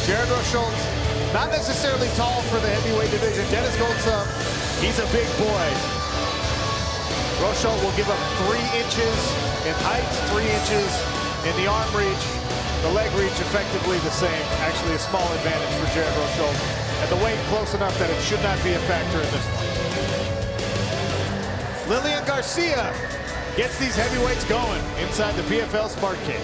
Jared Rosholt, not necessarily tall for the heavyweight division. Denis Goltsov, he's a big boy. Rosholt will give up 3 inches in height, 3 inches in the arm reach. The leg reach effectively the same. Actually a small advantage for Jared Rosholt. And the weight close enough that it should not be a factor in this one. Lillian Garcia gets these heavyweights going inside the PFL Smart Cage.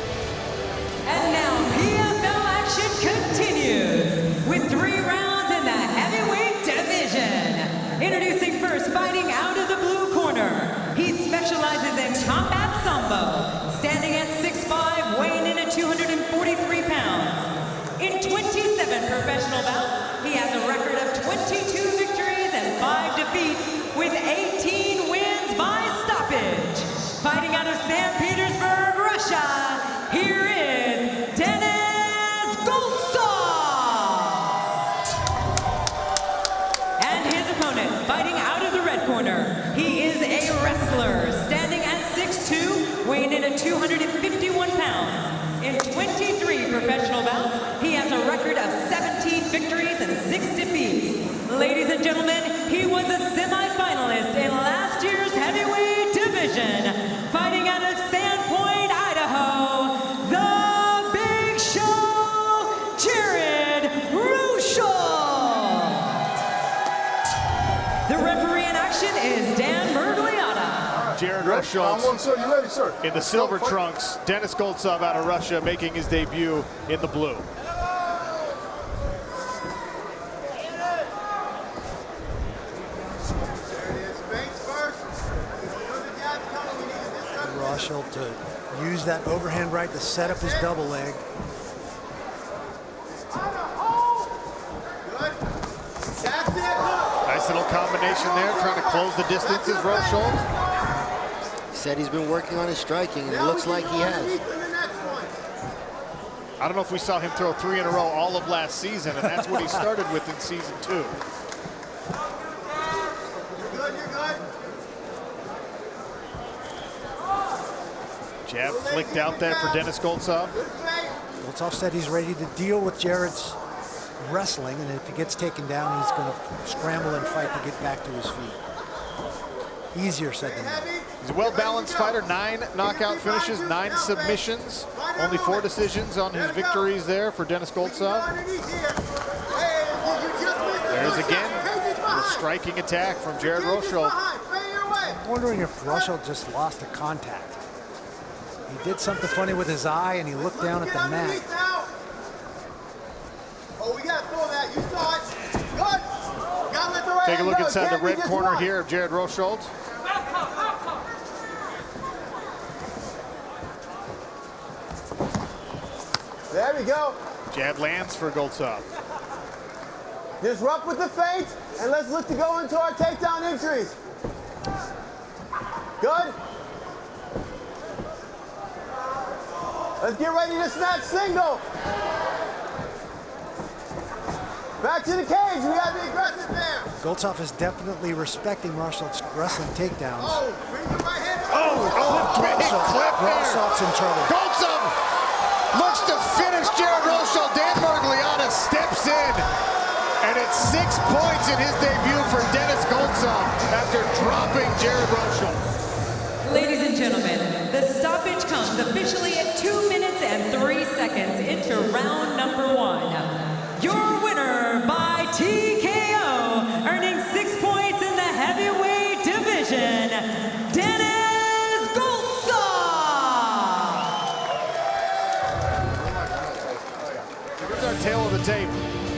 And now PFL action continues with 3 rounds in the heavyweight division. Introducing first, fighting out of the blue corner. He specializes in combat sambo, standing at 6'5", weighing in at 243 pounds. In 27 professional bouts, he has a record of 22 victories and 5 defeats with 18 wins by stoppage. Fighting out of St. Petersburg, Russia, here is Denis Goltsov. And his opponent, fighting out of the red corner, he is a wrestler, standing at 6'2", weighing in at 251 pounds. In 23 professional bouts, he has a record of 17 victories and 6 defeats. Ladies and gentlemen, he was a semi-finalist in last year's heavyweight division. Fighting out of Sandpoint, Idaho, the Big Show, Jared Rosholt. The referee in action is Dan Mergliata. Jared Rosholt in the silver trunks. Denis Goltsov out of Russia making his debut in the blue. Rosholt to use that overhand right to set up his double leg. Nice little combination there, trying to close the distance is Rosholt. Said he's been working on his striking, and it looks like he has. I don't know if we saw him throw 3 in a row all of last season, and that's what he started with in season 2. You're good, you're good. Jab flicked out there for Denis Goltsov. Goltsov said he's ready to deal with Jared's wrestling, and if he gets taken down, he's going to scramble and fight to get back to his feet. Easier said than done. He's a well-balanced fighter, 9 knockout finishes, 9 submissions, only 4 decisions on his victories there for Denis Goltsov. There's again the striking attack from Jared Rosholt. I'm wondering if Rosholt just lost a contact. He did something funny with his eye, and he looked down at the mat. Oh, we got to throw that. You saw it. Good. Gotta let the right Take a look hand go. inside the Can't be red just corner one. here of Jared Rosholt. There we go. Jab lands for Goltsov. Disrupt with the feint, and let's look to go into our takedown entries. Good. Let's get ready to snap single. Back to the cage. We got to be aggressive there. Goltsov is definitely respecting Rosholt's wrestling takedowns. Oh, bring the right hand. Big clip there. Rosholt's in trouble. Goltsov looks to finish Jared Rosholt. Dan Mergliata steps in. And it's 6 points in his debut for Denis Goltsov after dropping Jared Rosholt. Ladies and gentlemen, the stoppage comes officially at 2 minutes and 3 seconds into round number 1. Your winner by TKO, earning 6 points in the heavyweight division, Denis Goltsov. Here's our tail of the tape.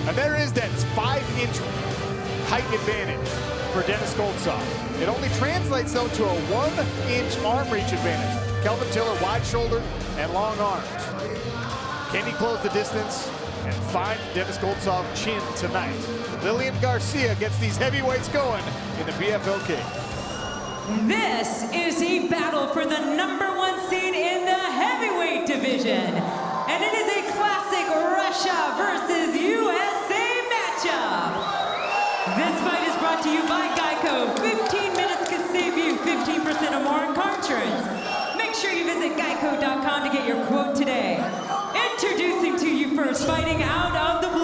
And there is that 5-inch height advantage for Denis Goltsov. It only translates, though, to a 1-inch arm reach advantage. Kelvin Tiller, wide-shouldered and long arms. Can he close the distance and find Denis Goltsov chin tonight? Lillian Garcia gets these heavyweights going in the PFL cage. This is a battle for the #1 seed in the heavyweight division. And it is a classic Russia versus USA matchup. This fight is brought to you by Geico. 15 minutes can save you 15% or more in car insurance. Make sure you visit geico.com to get your quote today. Introducing to you first, fighting out of the blue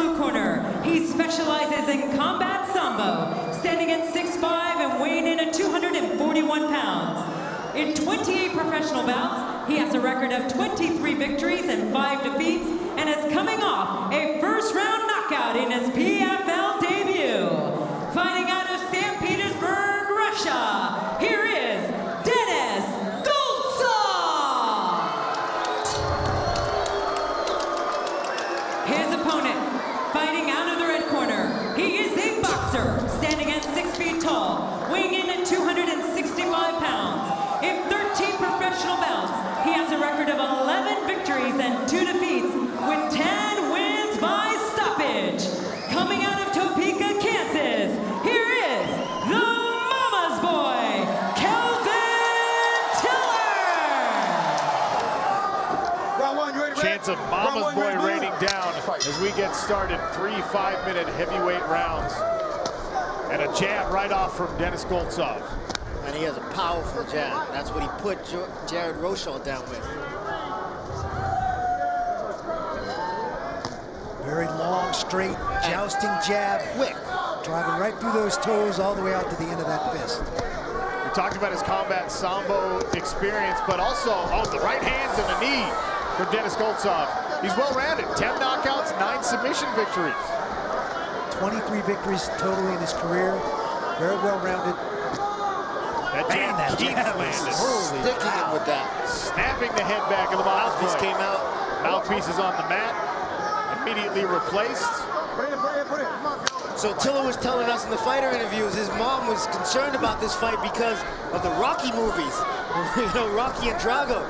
He specializes in combat sambo, standing at 6'5" and weighing in at 241 pounds. In 28 professional bouts, he has a record of 23 victories and 5 defeats, and is coming off a first-round knockout in his PFL debut. Fighting out of St. Petersburg, Russia, here is Denis Goltsov! His opponent, fighting out of the red corner, he is a boxer, standing at 6 feet tall, weighing in at 265 pounds. In 13 professional bouts, he has a record of 11 victories and 2 defeats, with 10 wins by stoppage. Coming out of Topeka, Kansas, here is the Mama's Boy, Kelvin Tiller! Round one, you ready? Chance of Mama's Boy raining down as we get started. 3 5-minute heavyweight rounds. And a jab right off from Denis Goltsov. And he has a powerful jab. That's what he put Jared Rosholt down with. Very long, straight, jousting jab. Quick. Driving right through those toes all the way out to the end of that fist. We talked about his combat sambo experience, but also, the right hands and the knee from Denis Goltsov. He's well-rounded. 10 knockouts, 9 submission victories. 23 victories totally in his career. Very well-rounded. That jab keeps landing. Sticking him with that. Snapping the head back of the mouthpiece. Mouthpiece came out. Mouthpiece is on the mat. Immediately replaced. So Tiller was telling us in the fighter interviews his mom was concerned about this fight because of the Rocky movies. You know, Rocky and Drago.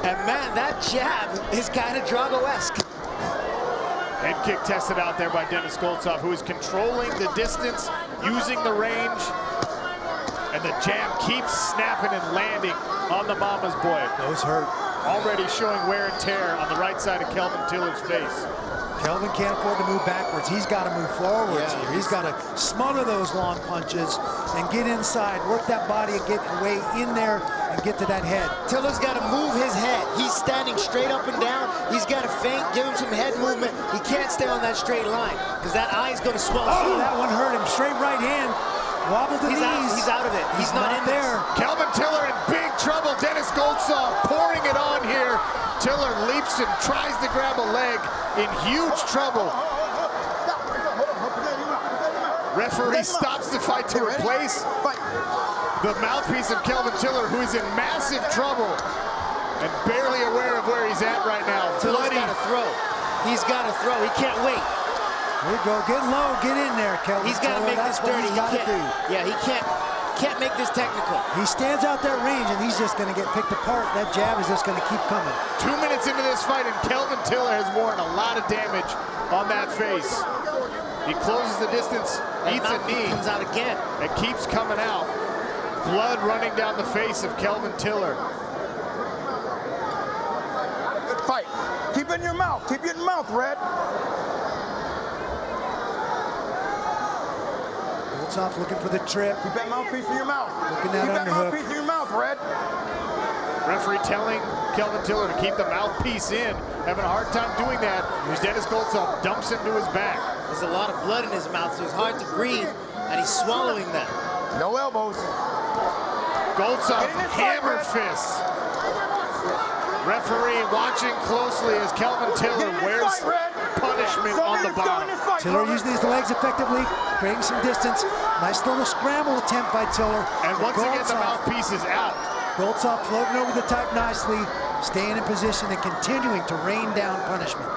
And man, that jab is kind of Drago-esque. Head kick tested out there by Denis Goltsov, who is controlling the distance, using the range. And the jab keeps snapping and landing on the Mama's Boy. Those hurt. Already showing wear and tear on the right side of Kelvin Tiller's face. Kelvin can't afford to move backwards. He's got to move forwards here. He's got to smother those long punches and get inside, work that body and get away in there and get to that head. Tiller's got to move his head. He's standing straight up and down. He's got to feint, give him some head movement. He can't stay on that straight line because that eye is going to swell. Oh, that one hurt him. Straight right hand. Wobble to the knees. He's out of it. He's not in there. Kelvin Tiller in big trouble. Denis Goltsov pouring it on here. Tiller leaps and tries to grab a leg. In huge trouble. Referee stops the fight to replace the mouthpiece of Kelvin Tiller, who is in massive trouble and barely aware of where he's at right now. Tiller's got to throw. He's got to throw. He can't wait. There you go. Get low. Get in there, Kelvin. He's got to make this dirty. He's got to do. Yeah, he can't make this technical. He stands out that range and he's just going to get picked apart. That jab is just going to keep coming. 2 minutes into this fight and Kelvin Tiller has worn a lot of damage on that face. He closes the distance, eats a knee. Comes out again. It keeps coming out. Blood running down the face of Kelvin Tiller. Good fight. Keep it in your mouth. Keep it in your mouth, Red. Goltsov looking for the trip. Keep that mouthpiece in your mouth. Looking Keep at that underhook. mouthpiece in your mouth, Red. Referee telling Kelvin Tiller to keep the mouthpiece in. Having a hard time doing that as Denis Goltsov dumps him to his back. There's a lot of blood in his mouth, so it's hard to breathe, and he's swallowing that. No elbows. Goltsov hammer fists. Referee watching closely as Kelvin Tiller wears punishment on the bottom. Tiller using his legs effectively, creating some distance. Nice little scramble attempt by Tiller. And once again, the mouthpiece is out. Goltsov floating over the top nicely, staying in position and continuing to rain down punishment.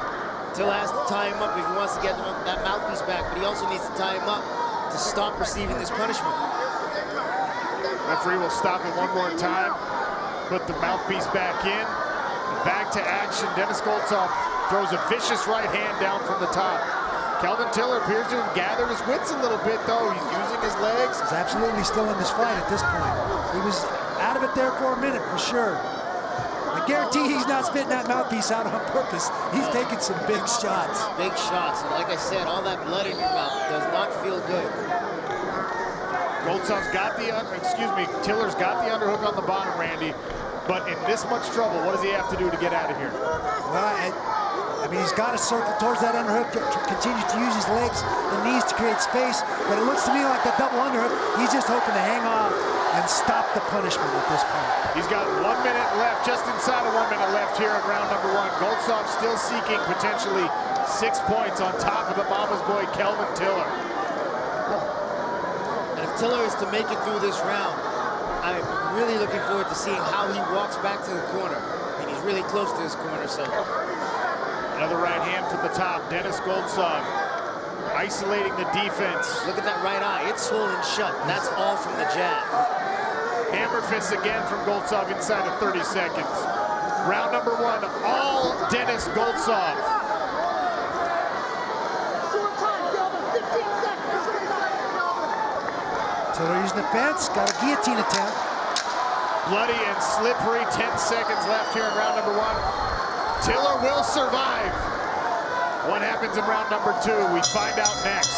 Tiller has to tie him up if he wants to get that mouthpiece back, but he also needs to tie him up to stop receiving this punishment. Referee will stop it one more time, put the mouthpiece back in. Back to action. Denis Goltsov throws a vicious right hand down from the top. Kelvin Tiller appears to have gathered his wits a little bit, though. He's using his legs. He's absolutely still in this fight at this point. He was out of it there for a minute, for sure. I guarantee he's not spitting that mouthpiece out on purpose. He's taking some big shots. Big shots. And like I said, all that blood in your mouth does not feel good. Goltsov's got the, Tiller's got the underhook on the bottom, Randy. But in this much trouble, what does he have to do to get out of here? Well, I I mean, he's got to circle towards that underhook, continue to use his legs and knees to create space, but it looks to me like that double underhook, he's just hoping to hang on and stop the punishment at this point. He's got 1 minute left, just inside of 1 minute left here in round number 1. Goltsov still seeking potentially 6 points on top of the mama's boy, Kelvin Tiller. And if Tiller is to make it through this round, I'm really looking forward to seeing how he walks back to the corner. And he's really close to his corner, so. Another right hand from the top, Denis Goltsov isolating the defense. Look at that right eye, it's swollen shut. That's all from the jab. Hammer fists again from Goltsov inside of 30 seconds. Round number 1, all Denis Goltsov. Tiller using the fence, got a guillotine attempt. Bloody and slippery, 10 seconds left here in round number 1. Tiller will survive. What happens in round number 2? We find out next.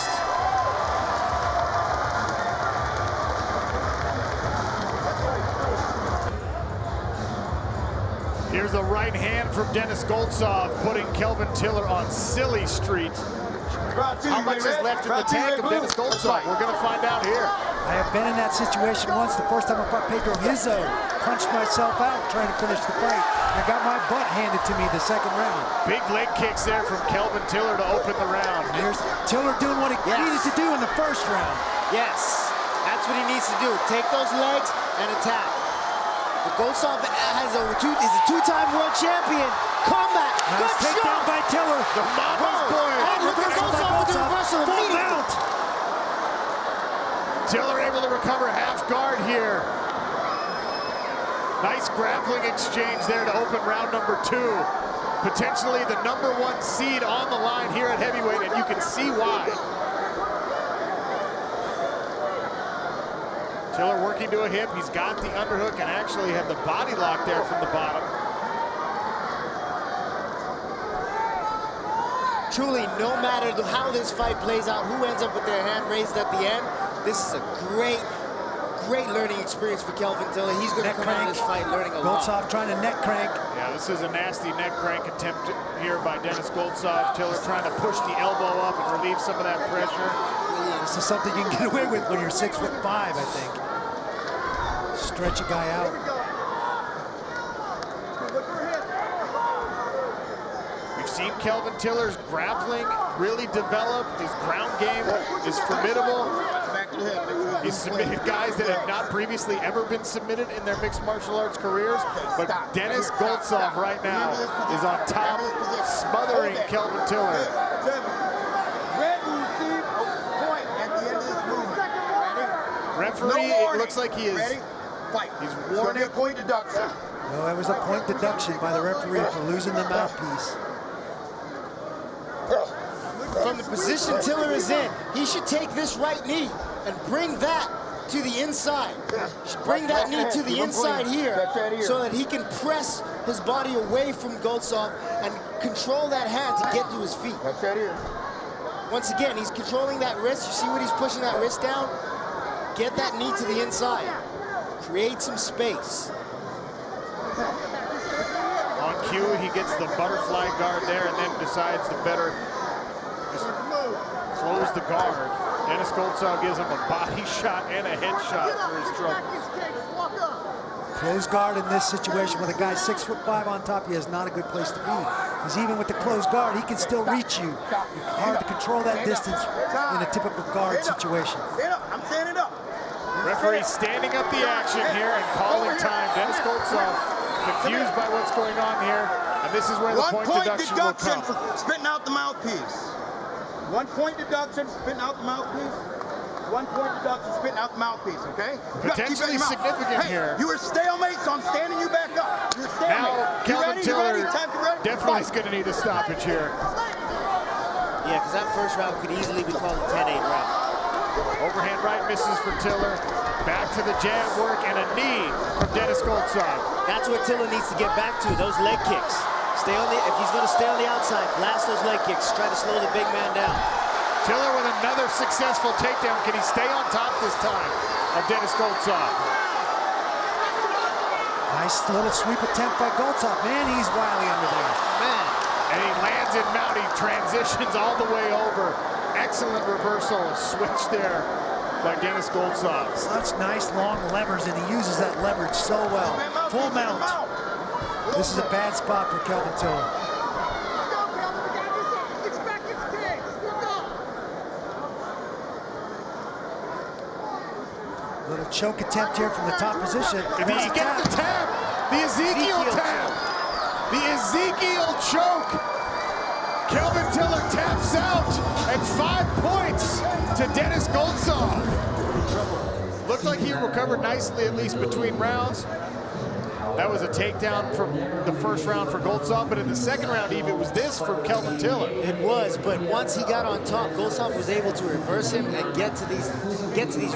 Here's a right hand from Denis Goltsov, putting Kelvin Tiller on silly street. How much is left in the tank of Denis Goltsov? We're going to find out here. I have been in that situation once. The first time I fought Pedro Rizzo, punched myself out trying to finish the fight. I got my butt handed to me the second round. Big leg kicks there from Kelvin Tiller to open the round. And here's Tiller doing what he needed to do in the first round. Yes, that's what he needs to do. Take those legs and attack. But Goltsov is a two-time world champion. Combat. Nice takedown by Tiller. The mama's boy. And look at Goltsov with the reversal. Full mount. Tiller able to recover half guard here. Nice grappling exchange there to open round number 2. Potentially the number 1 seed on the line here at heavyweight, and you can see why. Tiller working to a hip. He's got the underhook and actually had the body lock there from the bottom. Truly, no matter how this fight plays out, who ends up with their hand raised at the end, this is a great learning experience for Kelvin Tiller. He's going to come out of this fight learning a lot. Goltsov trying to neck crank. Yeah, this is a nasty neck crank attempt here by Denis Goltsov. Tiller trying to push the elbow up and relieve some of that pressure. This is something you can get away with when you're 6'5", I think. Stretch a guy out. We've seen Kelvin Tiller's grappling really develop. His ground game is formidable. He's submitted guys that have not previously ever been submitted in their mixed martial arts careers. But Denis Goltsov right now is on top, smothering Kelvin Tiller. Referee, it looks like he is. He's warned it. Point deduction. No, it was a point deduction by the referee for losing the mouthpiece. From the position Tiller is in, he should take this right knee and bring that to the inside. Bring that knee to the inside here so that he can press his body away from Goltsov and control that hand to get to his feet. Once again, he's controlling that wrist. You see what he's pushing that wrist down? Get that knee to the inside. Create some space. On cue, he gets the butterfly guard there and then decides to better just close the guard. Denis Goltsov gives him a body shot and a head shot for his troubles. Closed guard in this situation with a guy 6'5" on top, he is not a good place to be. Because even with the closed guard, he can still reach you. It's hard to control that distance in a typical guard situation. I'm standing up. Referee standing up the action here and calling time. Denis Goltsov confused by what's going on here, and this is where the point deduction will come. For spitting out the mouthpiece. 1 point deduction, spitting out the mouthpiece. 1 point deduction, spitting out the mouthpiece, okay? Potentially significant here. You were stalemate, so I'm standing you back up. You're stalemate. Now, Kelvin Tiller definitely is going to need a stoppage here. Yeah, because that first round could easily be called a 10-8 round. Overhand right misses for Tiller. Back to the jab work and a knee from Denis Goltsov. That's what Tiller needs to get back to, those leg kicks. Stay on the, if he's going to stay on the outside, blast those leg kicks, try to slow the big man down. Tiller with another successful takedown. Can he stay on top this time of Denis Goltsov? Nice little sweep attempt by Goltsov. Man, he's wily under there. Man. And he lands in mount. He transitions all the way over. Excellent reversal switch there by Denis Goltsov. Such nice long levers, and he uses that leverage so well. Full mount. This is a bad spot for Kelvin Tiller. Little choke attempt here from the top position. And he gets the tap. The Ezekiel tap. The Ezekiel choke. Kelvin Tiller taps out at 5 points to Denis Goltsov. Looked like he recovered nicely, at least between rounds. That was a takedown from the first round for Goltsov, but in the second round, Eve, it was this from Kelvin Tiller. It was, but once he got on top, Goltsov was able to reverse him and get to these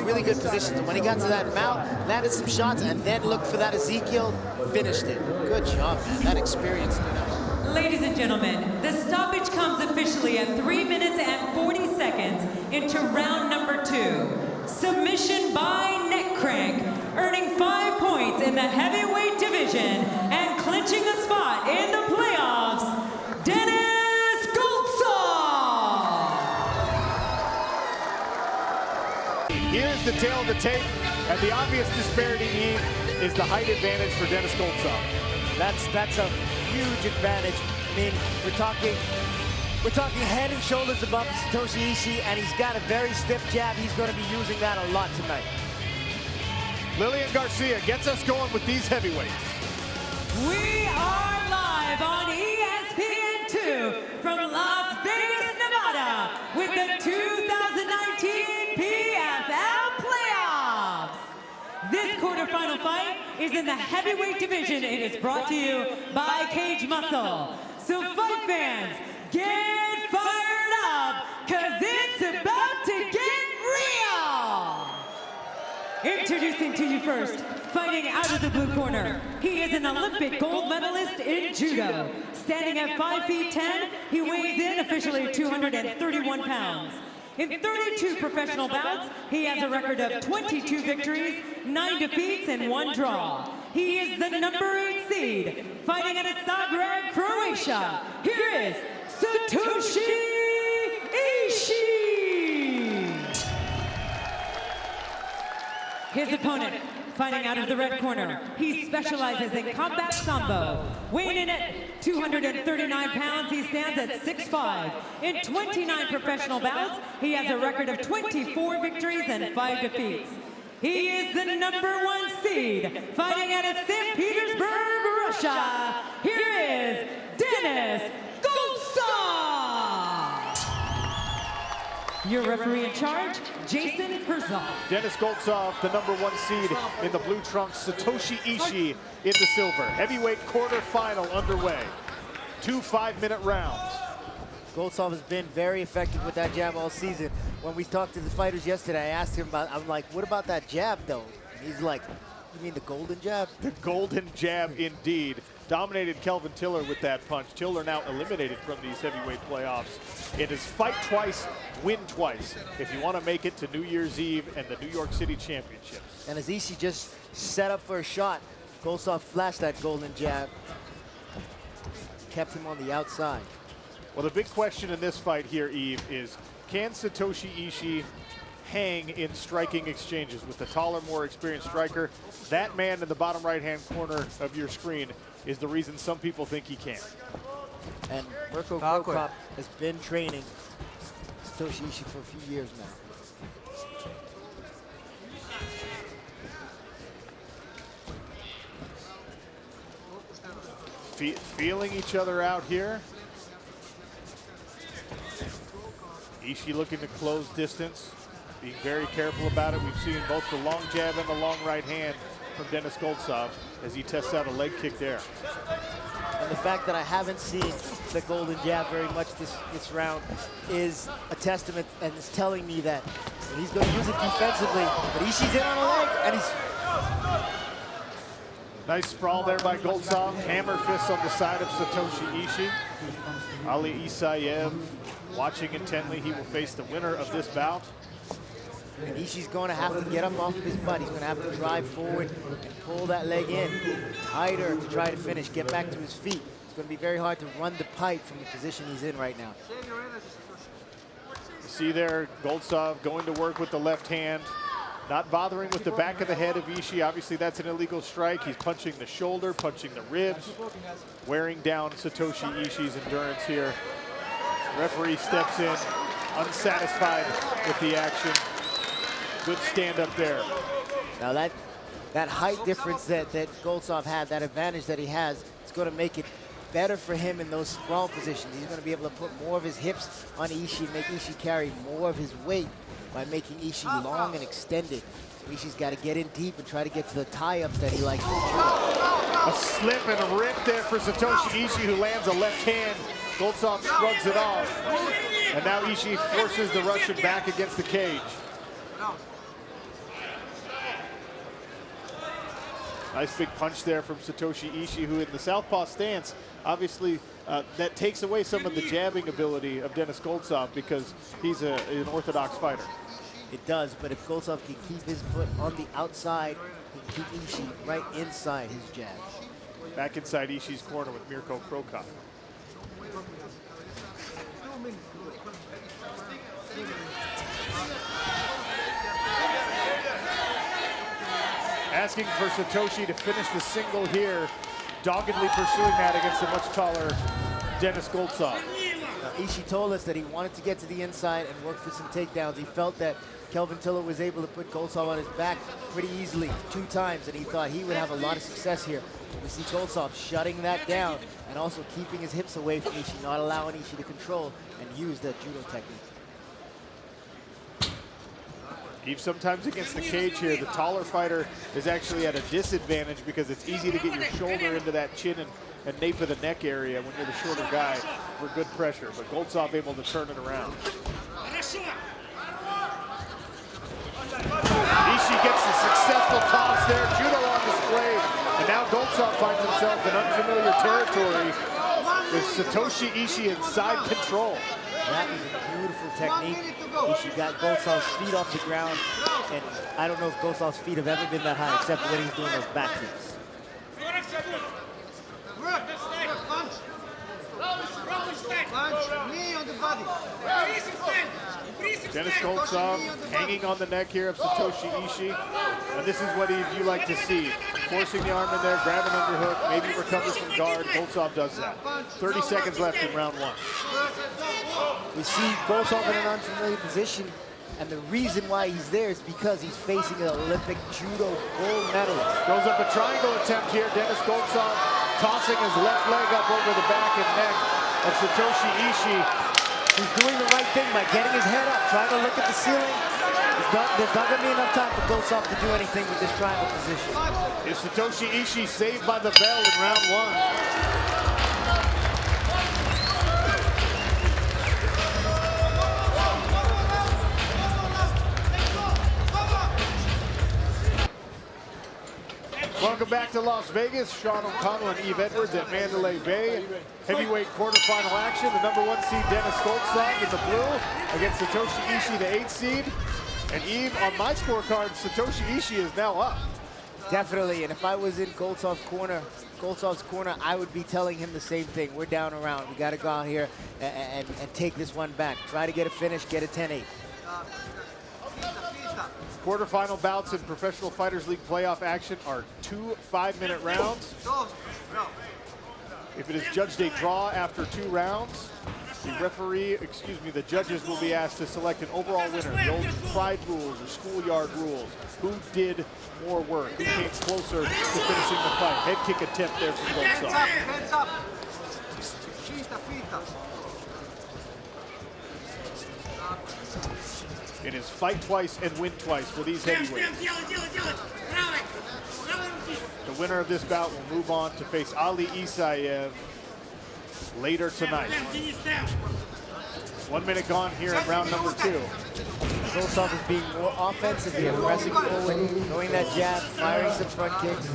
really good positions. And when he got to that mount, landed some shots, and then looked for that Ezekiel, finished it. Good job, man. That experience stood out. Ladies and gentlemen, the stoppage comes officially at 3 minutes and 40 seconds into round number 2. Submission by neck crank, earning 5 points in the heavyweight division and clinching a spot in the playoffs, Denis Goltsov. Here's the tail of the tape, and the obvious disparity, Eve, is the height advantage for Denis Goltsov. That's a huge advantage. I mean, we're talking head and shoulders above Satoshi Ishii, and he's got a very stiff jab. He's going to be using that a lot tonight. Lillian Garcia gets us going with these heavyweights. We are live on ESPN2 from Las Vegas, Nevada, with the 2019 PFL playoffs. This quarterfinal fight is in the heavyweight division. It is brought to you by Cage Muscle. So fight fans, get fired up, cause it's about to get real! Introducing to you first, fighting out of the blue corner. He is an Olympic gold medalist in judo. Standing at 5 feet 10, he weighs in officially 231 pounds. In 32 professional bouts, he has a record of 22 victories, 9 defeats, and 1 draw. He is the number 8 seed, fighting out of Zagreb, Croatia. Here is Satoshi Ishii. His opponent, fighting out of the red corner. He specializes in combat sambo. Weighing in at 239 pounds, he stands at 6'5". In 29 professional bouts, he has a record of 24 victories and 5 defeats. He is the number 1 seed, fighting out of St. Petersburg, Russia. Here is Denis Goltsov. Your referee in charge, Jason Herzog. Denis Goltsov, the number 1 seed in the blue trunks. Satoshi Ishii in the silver. Heavyweight quarterfinal underway. 2 5-minute rounds. Goltsov has been very effective with that jab all season. When we talked to the fighters yesterday, I asked him about, I'm like, what about that jab though? And he's like, you mean the golden jab? The golden jab indeed. Dominated Kelvin Tiller with that punch. Tiller now eliminated from these heavyweight playoffs. It is fight twice, win twice, if you want to make it to New Year's Eve and the New York City Championships. And as Ishii just set up for a shot, Goltsov flashed that golden jab, kept him on the outside. Well, the big question in this fight here, Eve, is can Satoshi Ishii hang in striking exchanges with the taller, more experienced striker? That man in the bottom right-hand corner of your screen is the reason some people think he can. And Mirko Krokop has been training Satoshi Ishii for a few years now. Feeling each other out here. Ishii looking to close distance, being very careful about it. We've seen both the long jab and the long right hand from Denis Goltsov as he tests out a leg kick there. And the fact that I haven't seen the golden jab very much this round is a testament, and it's telling me that he's going to use it defensively, but Ishii's in on a leg, and he's... Nice sprawl there by Goltsov. Hammer fist on the side of Satoshi Ishii. Ali Isaev watching intently. He will face the winner of this bout. And Ishii's going to have to get up off of his butt. He's going to have to drive forward and pull that leg in tighter to try to finish, get back to his feet. going to be very hard to run the pipe from the position he's in right now. You see there, Goltsov going to work with the left hand, not bothering with the back of the head of Ishii. Obviously, that's an illegal strike. He's punching the shoulder, punching the ribs, wearing down Satoshi Ishii's endurance here. Referee steps in, unsatisfied with the action. Good stand up there. Now that height difference that Goltsov had, that advantage that he has, it's going to make it better for him in those sprawl positions. He's going to be able to put more of his hips on Ishii, make Ishii carry more of his weight by making Ishii long and extended. So Ishii's got to get in deep and try to get to the tie-ups that he likes to do. A slip and a rip there for Satoshi Ishii, who lands a left hand. Goltsov shrugs it off. And now Ishii forces the Russian back against the cage. Nice big punch there from Satoshi Ishii, who in the southpaw stance, obviously that takes away some of the jabbing ability of Denis Goltsov because he's an orthodox fighter. It does, but if Goltsov can keep his foot on the outside, he can keep Ishii right inside his jab. Back inside Ishii's corner with Mirko Krokop. Asking for Satoshi to finish the single here, doggedly pursuing that against the much taller Denis Goltsov. Ishii told us that he wanted to get to the inside and work for some takedowns. He felt that Kelvin Tiller was able to put Goltsov on his back pretty easily 2 times, and he thought he would have a lot of success here. We see Goltsov shutting that down and also keeping his hips away from Ishii, not allowing Ishii to control and use that judo technique. Even sometimes against the cage here, the taller fighter is actually at a disadvantage because it's easy to get your shoulder into that chin and nape of the neck area when you're the shorter guy for good pressure. But Goltsov able to turn it around. Ishii gets the successful toss there, judo on display, and now Goltsov finds himself in unfamiliar territory with Satoshi Ishii inside control. That was a beautiful technique. Ishii got Goltsov's feet off the ground, and I don't know if Goltsov's feet have ever been that high except when he's doing those back flips. Denis Goltsov hanging on the neck here of Satoshi Ishii. And this is what you like to see. Forcing the arm in there, grabbing underhook, maybe recovers from guard. Goltsov does that. 30 seconds left in round 1. We see Goltsov in an unfamiliar position, and the reason why he's there is because he's facing an Olympic judo gold medalist. Goes up a triangle attempt here. Denis Goltsov tossing his left leg up over the back and neck of Satoshi Ishii. He's doing the right thing by getting his head up, trying to look at the ceiling. There's not going to be enough time for Goltsov to do anything with this triangle position. Is Satoshi Ishii saved by the bell in round 1? Welcome back to Las Vegas. Sean O'Connell and Eve Edwards at Mandalay Bay. Heavyweight quarterfinal action. The #1 seed Denis Goltsov in the blue against Satoshi Ishii, the 8th seed. And Eve, on my scorecard, Satoshi Ishii is now up. Definitely, and if I was in Goltsov's corner, I would be telling him the same thing. We're down a round. We got to go out here and take this one back. Try to get a finish, get a 10-8. Quarterfinal bouts in Professional Fighters League playoff action are 2 5-minute rounds. If it is judged a draw after 2 rounds, the judges will be asked to select an overall winner. The old pride rules or schoolyard rules. Who did more work? Who came closer to finishing the fight? Head kick attempt there from Goltsov. Hands up. It is fight twice and win twice for these heavyweights. The winner of this bout will move on to face Ali Isaev later tonight. 1 minute gone here in round number 2. Goltsov is being more offensive here, pressing forward, throwing that jab, firing some front kicks,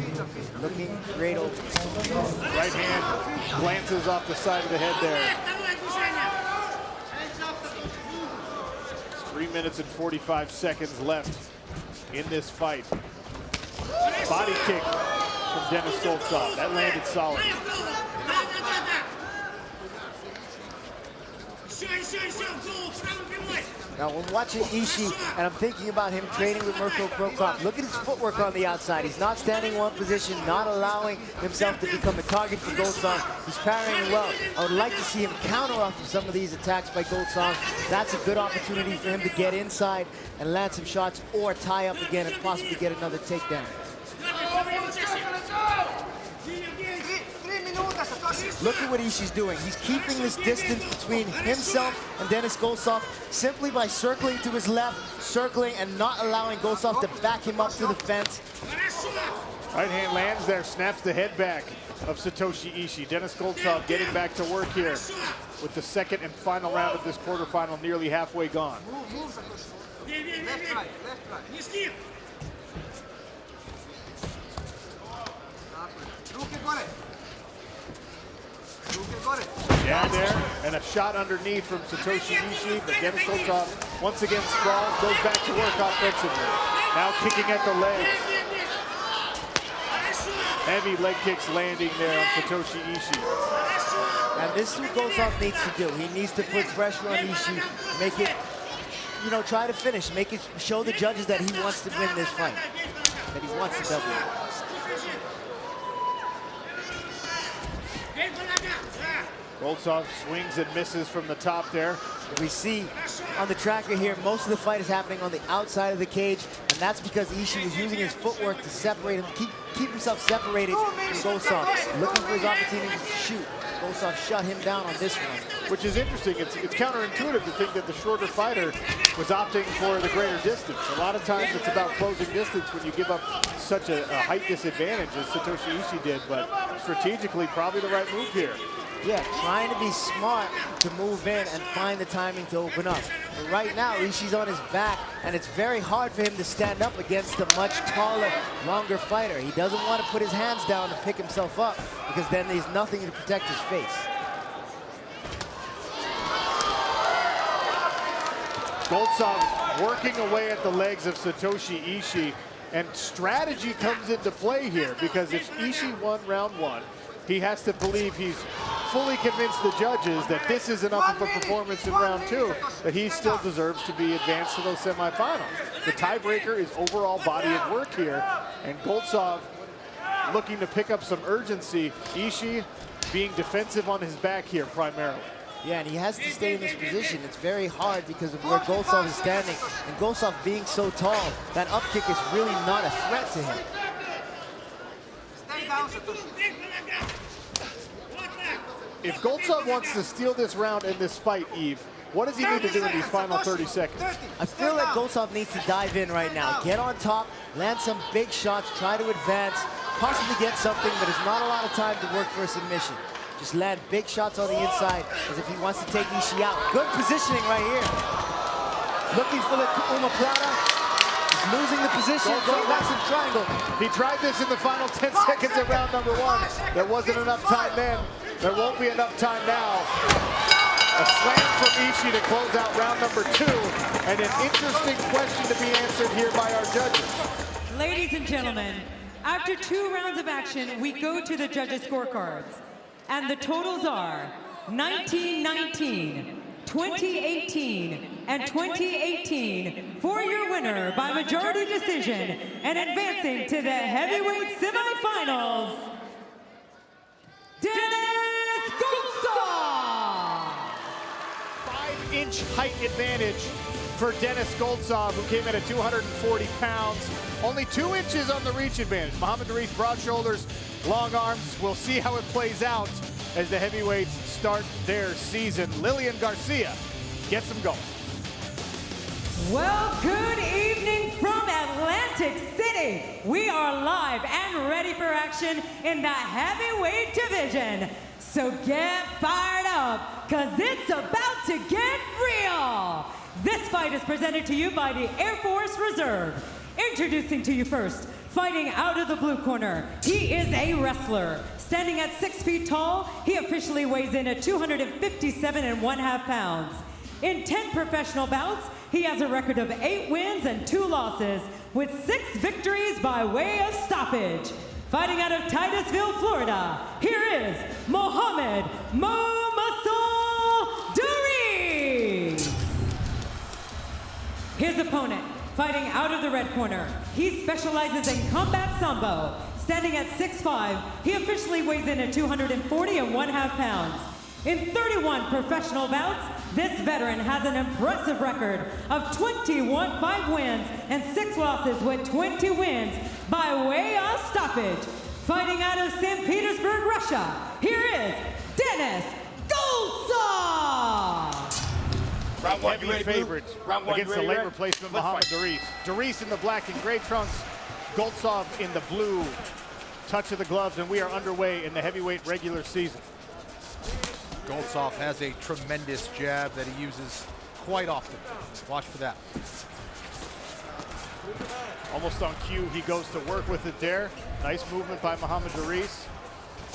looking great open. Right hand glances off the side of the head there. 3 minutes and 45 seconds left in this fight. Body kick from Denis Goltsov. That landed solid. Now, we're watching Ishii, and I'm thinking about him training with Mirko Krokop. Look at his footwork on the outside. He's not standing in one position, not allowing himself to become a target for Goltsov. He's parrying well. I would like to see him counter off of some of these attacks by Goltsov. That's a good opportunity for him to get inside and land some shots or tie up again and possibly get another takedown. Look at what Ishii's doing. He's keeping this distance between himself and Denis Goltsov simply by circling to his left, circling and not allowing Goltsov to back him up to the fence. Right hand lands there, snaps the head back of Satoshi Ishii. Denis Goltsov getting back to work here with the second and final round of this quarterfinal nearly halfway gone. Yeah, there, and a shot underneath from Satoshi Ishii, but Denis Goltsov once again sprawls, goes back to work offensively. Now kicking at the legs. Heavy leg kicks landing there on Satoshi Ishii. And this is what Goltsov needs to do. He needs to put pressure on Ishii, make it, try to finish, make it show the judges that he wants to win this fight, that he wants to double it. Goltsov swings and misses from the top there. We see on the tracker here, most of the fight is happening on the outside of the cage, and that's because Ishii was using his footwork to separate him, keep himself separated from Goltsov, looking for his opportunity to shoot. Goltsov shut him down on this one. Which is interesting. It's counterintuitive to think that the shorter fighter was opting for the greater distance. A lot of times it's about closing distance when you give up such a height disadvantage as Satoshi Ishii did, but strategically probably the right move here. Yeah, trying to be smart to move in and find the timing to open up. But right now, Ishii's on his back, and it's very hard for him to stand up against a much taller, longer fighter. He doesn't want to put his hands down to pick himself up, because then there's nothing to protect his face. Goltsov working away at the legs of Satoshi Ishii, and strategy comes into play here, because if Ishii won round one, he has to believe he's fully convinced the judges that this is enough of a performance in round two, that he still deserves to be advanced to those semifinals. The tiebreaker is overall body of work here, and Goltsov looking to pick up some urgency. Ishii being defensive on his back here primarily. Yeah, and he has to stay in this position. It's very hard because of where Goltsov is standing, and Goltsov being so tall, that up kick is really not a threat to him. If Goltsov wants to steal this round in this fight, Yves, what does he need to do in these final 30 seconds? I feel like Goltsov needs to dive in right now. Get on top, land some big shots, try to advance, possibly get something, but there's not a lot of time to work for a submission. Just land big shots on the inside as if he wants to take Ishii out. Good positioning right here. Looking for the omoplata. He's losing the position, going back to the triangle. He tried this in the final 10 seconds of round number one. There wasn't enough time then. There won't be enough time now. A slam from Ishii to close out round number two, and an interesting question to be answered here by our judges. Ladies and gentlemen, after 2 rounds of action, we go to the judges' scorecards. And the totals are 19-19, 20-18, and 20-18 for your winner by majority decision and advancing to the heavyweight semifinals, Denis Goltsov! 5-inch height advantage for Denis Goltsov, who came in at 240 pounds. Only 2 inches on the reach advantage. Muhammad Narif, broad shoulders, long arms. We'll see how it plays out as the heavyweights start their season. Lillian Garcia gets them going. Well, good evening from Atlantic City. We are live and ready for action in the heavyweight division. So get fired up, cause it's about to get real. This fight is presented to you by the Air Force Reserve. Introducing to you first, fighting out of the blue corner, he is a wrestler. Standing at 6 feet tall, he officially weighs in at 257.5 pounds. In 10 professional bouts, he has a record of 8 wins and 2 losses, with 6 victories by way of stoppage. Fighting out of Titusville, Florida, here is Mohamed Mo Muscle Duri. His opponent, fighting out of the red corner, he specializes in combat sambo. Standing at 6'5", he officially weighs in at 240.5 pounds. In 31 professional bouts, this veteran has an impressive record of 21 5 wins and 6 losses with 20 wins by way of stoppage. Fighting out of St. Petersburg, Russia, here is Denis Goltsov! Round one, Heavy favorite against the late replacement Muhammad Denis. Denis in the black and gray trunks, Goltsov in the blue. Touch of the gloves, and we are underway in the heavyweight regular season. Goltsov has a tremendous jab that he uses quite often. Watch for that. Almost on cue, he goes to work with it there. Nice movement by Muhammad Denis.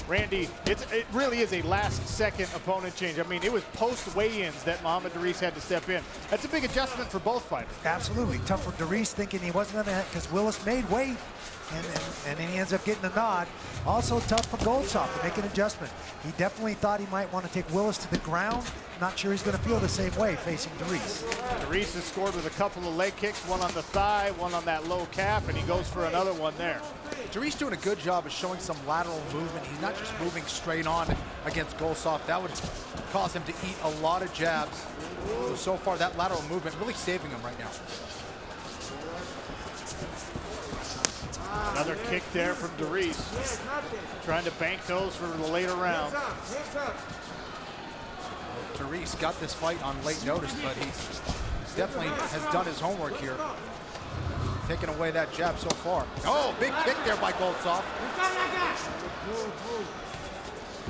Randy, it really is a last-second opponent change. I mean, it was post-weigh-ins that Muhammad Denis had to step in. That's a big adjustment for both fighters. Absolutely. Tough for Denis, thinking he wasn't going to, because Willis made weight, and then he ends up getting a nod. Also tough for Goltsov to make an adjustment. He definitely thought he might want to take Willis to the ground. Not sure he's going to feel the same way facing Denis. Denis has scored with a couple of leg kicks, one on the thigh, one on that low calf, and he goes for another one there. Denis doing a good job of showing some lateral movement. He's not just moving straight on against Goltsov. That would cause him to eat a lot of jabs. So far, that lateral movement really saving him right now. Another kick there from Denis. Trying to bank those for the later round. Denis got this fight on late notice, but he definitely has done his homework here. Taking away that jab so far. Oh, big kick there by Goltsov.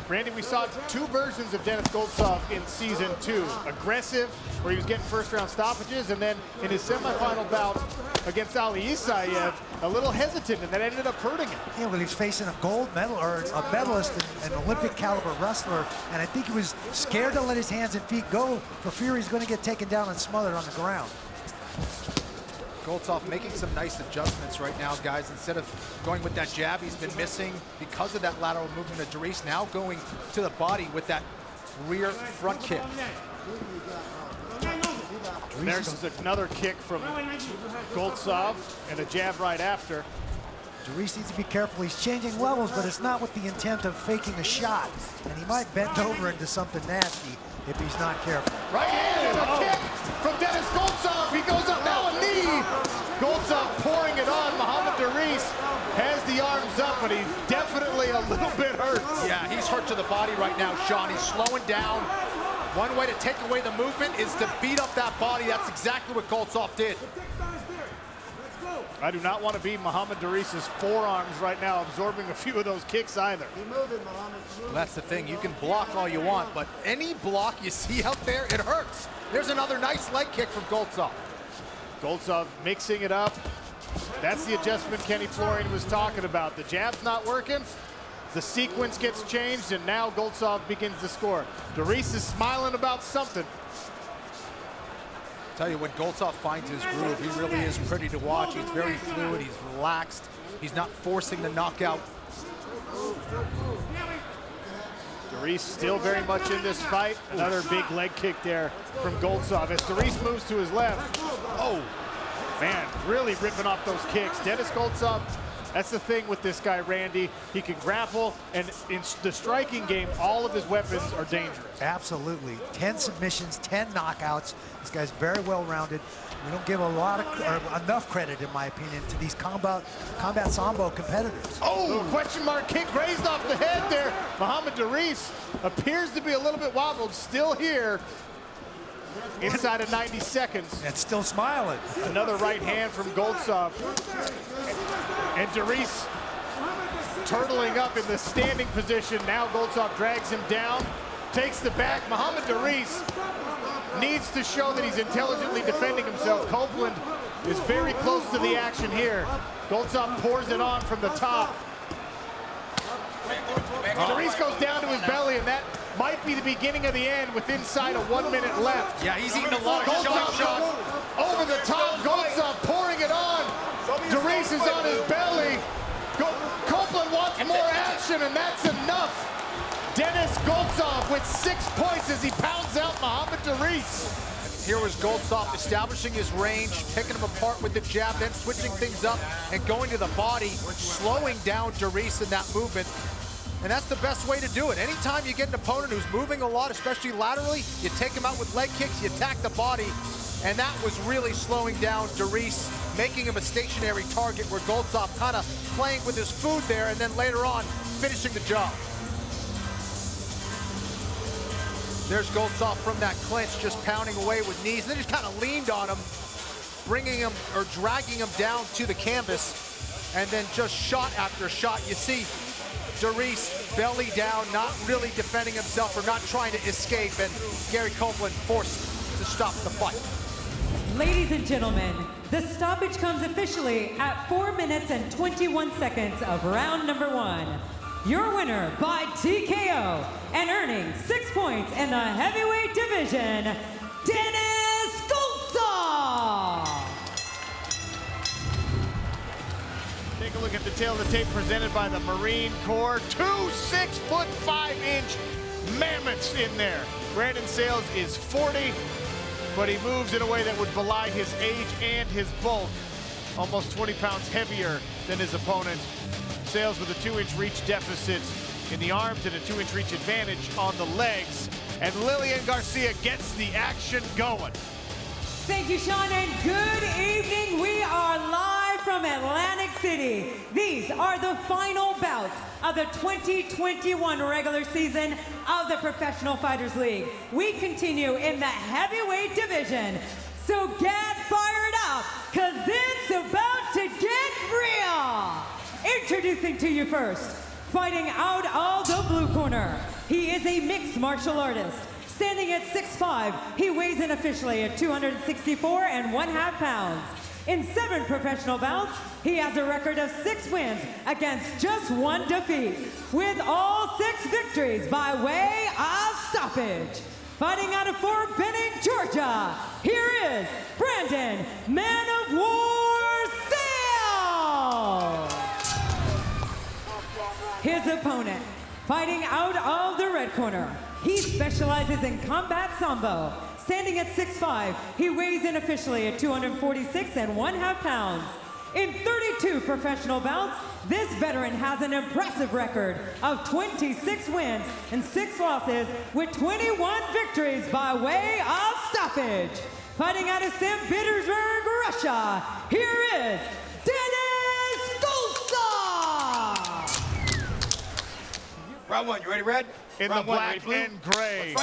Randy, we saw two versions of Denis Goltsov in season 2. Aggressive, where he was getting first-round stoppages, and then in his semifinal bout against Ali Isaev, a little hesitant, and that ended up hurting him. Yeah, well, he's facing a gold medal, or a medalist, an Olympic caliber wrestler, and I think he was scared to let his hands and feet go for fear he's going to get taken down and smothered on the ground. Goltsov making some nice adjustments right now, guys. Instead of going with that jab he's been missing because of that lateral movement of Denis, now going to the body with that rear front kick. There's another kick from Goltsov and a jab right after. Denis needs to be careful. He's changing levels, but it's not with the intent of faking a shot. And he might bend over into something nasty if he's not careful. Right hand and a kick from Denis Goltsov. He goes up now, a knee. Goltsov pouring it on. Muhammad Denis has the arms up, but he's definitely a little bit hurt. Yeah, he's hurt to the body right now, Sean. He's slowing down. One way to take away the movement is to beat up that body. That's exactly what Goltsov did. I do not want to be Muhammad Denis's forearms right now, absorbing a few of those kicks either. Well, that's the thing. You can block all you want, but any block you see out there, it hurts. There's another nice leg kick from Goltsov. Goltsov mixing it up. That's the adjustment Kenny Florian was talking about. The jab's not working. The sequence gets changed, and now Goltsov begins to score. Denis is smiling about something. Tell you, when Goltsov finds his groove, he really is pretty to watch. He's very fluid, he's relaxed. He's not forcing the knockout. Denis still very much in this fight. Another big leg kick there from Goltsov as Denis moves to his left. Oh, man, really ripping off those kicks. Denis Goltsov, that's the thing with this guy, Randy. He can grapple, and in the striking game, all of his weapons are dangerous. Absolutely. 10 submissions, 10 knockouts. This guy's very well-rounded. We don't give a lot of, or enough credit, in my opinion, to these combat sambo competitors. Oh, question mark kick raised off the head there. Muhammad Denis appears to be a little bit wobbled, still here inside of 90 seconds. And still smiling. Another right hand from Goltsov. And Denis turtling up in the standing position. Now Goltsov drags him down, takes the back. Muhammad Denis needs to show that he's intelligently defending himself. Copeland is very close to the action here. Goltsov pours it on from the top. Denis goes down to his belly, and that might be the beginning of the end with inside of 1 minute left. Yeah, he's eating a lot of shots. Over the top, Goltsov pouring it on. Denis is on his belly. Copeland wants more action, and that's enough. Denis Goltsov with 6 points as he pounds out Muhammad Denis. Here was Goltsov establishing his range, picking him apart with the jab, then switching things up and going to the body, slowing down Denis in that movement. And that's the best way to do it. Anytime you get an opponent who's moving a lot, especially laterally, you take him out with leg kicks, you attack the body, and that was really slowing down Denis, making him a stationary target where Goltsov kind of playing with his food there, and then later on, finishing the job. There's Goltsov from that clinch, just pounding away with knees. And then just kind of leaned on him, bringing him or dragging him down to the canvas, and then just shot after shot. You see Denis belly down, not really defending himself or not trying to escape, and Gary Copeland forced to stop the fight. Ladies and gentlemen, the stoppage comes officially at 4 minutes and 21 seconds of round number 1. Your winner by TKO and earning 6 points in the heavyweight division, Denis Goltsov. Take a look at the tail of the tape presented by the Marine Corps. 2 6'5" mammoths in there. Brandon Sales is 40, but he moves in a way that would belie his age and his bulk. Almost 20 pounds heavier than his opponent. Sales with a 2-inch reach deficit in the arms and a 2-inch reach advantage on the legs. And Lillian Garcia gets the action going. Thank you, Sean, and good evening. We are live from Atlantic City. These are the final bouts of the 2021 regular season of the Professional Fighters League. We continue in the heavyweight division. So get fired up, because it's about to get real. Introducing to you first, fighting out of the blue corner. He is a mixed martial artist. Standing at 6'5", he weighs in officially at 264.5 pounds. In 7 professional bouts, he has a record of 6 wins against just 1 defeat, with all 6 victories by way of stoppage. Fighting out of Fort Benning, Georgia, here is Brandon Man of War Sales. His opponent, fighting out of the red corner. He specializes in combat sambo. Standing at 6'5", he weighs in officially at 246.5 pounds. In 32 professional bouts, this veteran has an impressive record of 26 wins and 6 losses with 21 victories by way of stoppage. Fighting out of St. Petersburg, Russia, here is Denis Goltsov! Round 1, you ready, Red? In the black and gray.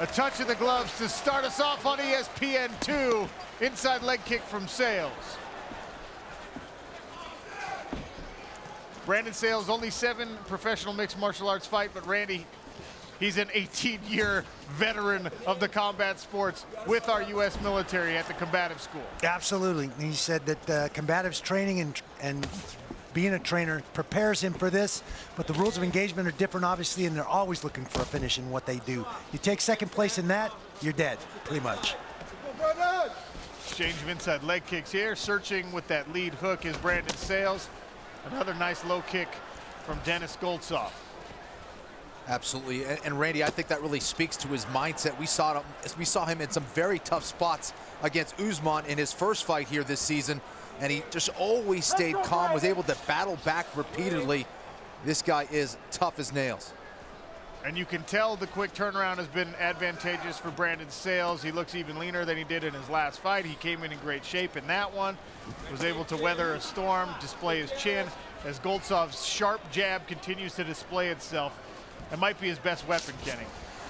A touch of the gloves to start us off on ESPN2. Inside leg kick from Sales. Brandon Sales, only 7 professional mixed martial arts fight, but Randy, he's an 18-year veteran of the combat sports with our U.S. military at the combative school. Absolutely. He said that combatives training and being a trainer prepares him for this, but the rules of engagement are different, obviously, and they're always looking for a finish in what they do. You take second place in that, you're dead, pretty much. Exchange of inside leg kicks here. Searching with that lead hook is Brandon Sales. Another nice low kick from Denis Goltsov. Absolutely, and Randy, I think that really speaks to his mindset. We saw him in some very tough spots against Usman in his first fight here this season, and he just always stayed calm, was able to battle back repeatedly. This guy is tough as nails. And you can tell the quick turnaround has been advantageous for Brandon Sales. He looks even leaner than he did in his last fight. He came in great shape in that one, was able to weather a storm, display his chin, as Goltsov's sharp jab continues to display itself. It might be his best weapon, Kenny.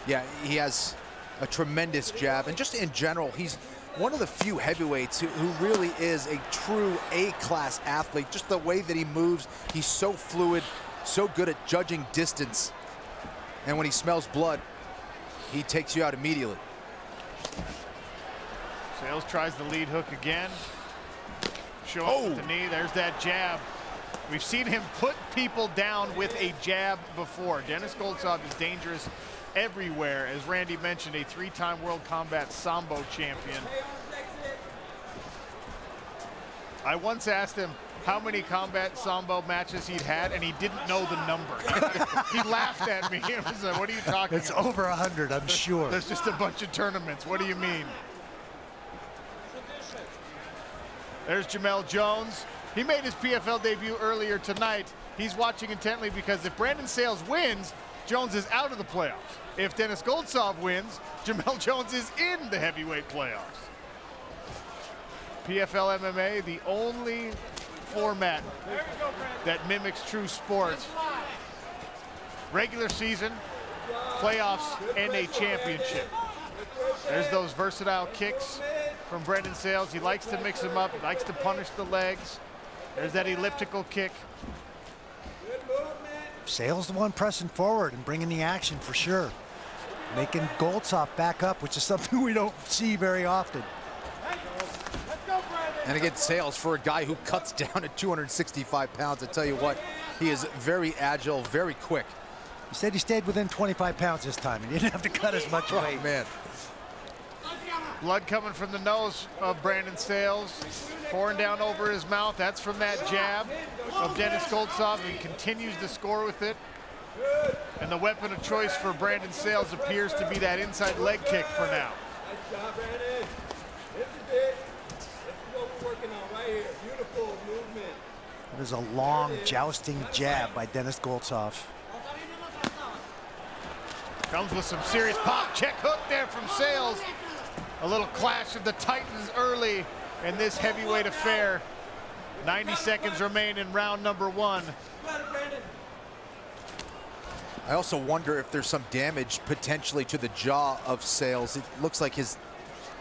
Yeah, he has a tremendous jab, and just in general, he's one of the few heavyweights who really is a true A-class athlete. Just the way that he moves, he's so fluid, so good at judging distance. And when he smells blood, he takes you out immediately. Sales tries the lead hook again. Showing with the knee, there's that jab. We've seen him put people down with a jab before. Denis Goltsov is dangerous everywhere. As Randy mentioned, a 3-time World Combat Sambo champion. I once asked him, how many combat sambo matches he'd had, and he didn't know the number. He laughed at me. He was like, what are you talking It's about? over 100, I'm sure. There's just a bunch of tournaments. What do you mean? There's Jamel Jones. He made his PFL debut earlier tonight. He's watching intently because if Brandon Sales wins, Jones is out of the playoffs. If Denis Goltsov wins, Jamel Jones is in the heavyweight playoffs. PFL MMA, the only format that mimics true sports. Regular season, playoffs, and a championship. There's those versatile kicks from Brandon Sales. He likes to mix them up. He likes to punish the legs. There's that elliptical kick. Sales the one pressing forward and bringing the action for sure. Making Goltsov back up, which is something we don't see very often. And again, Sales, for a guy who cuts down at 265 pounds, I tell you what, he is very agile, very quick. He said he stayed within 25 pounds this time. He didn't have to cut as much weight. Oh, man. Blood coming from the nose of Brandon Sales, pouring down over his mouth. That's from that jab of Denis Goltsov. He continues to score with it. And the weapon of choice for Brandon Sales appears to be that inside leg kick for now. Nice job, Brandon. This is it. This is what we're working on right here. Beautiful movement. It is a long jousting jab by Denis Goltsov. Comes with some serious pop. Check hook there from Sales. A little clash of the Titans early in this heavyweight affair. 90 seconds remain in round number 1. I also wonder if there's some damage potentially to the jaw of Sales. It looks like his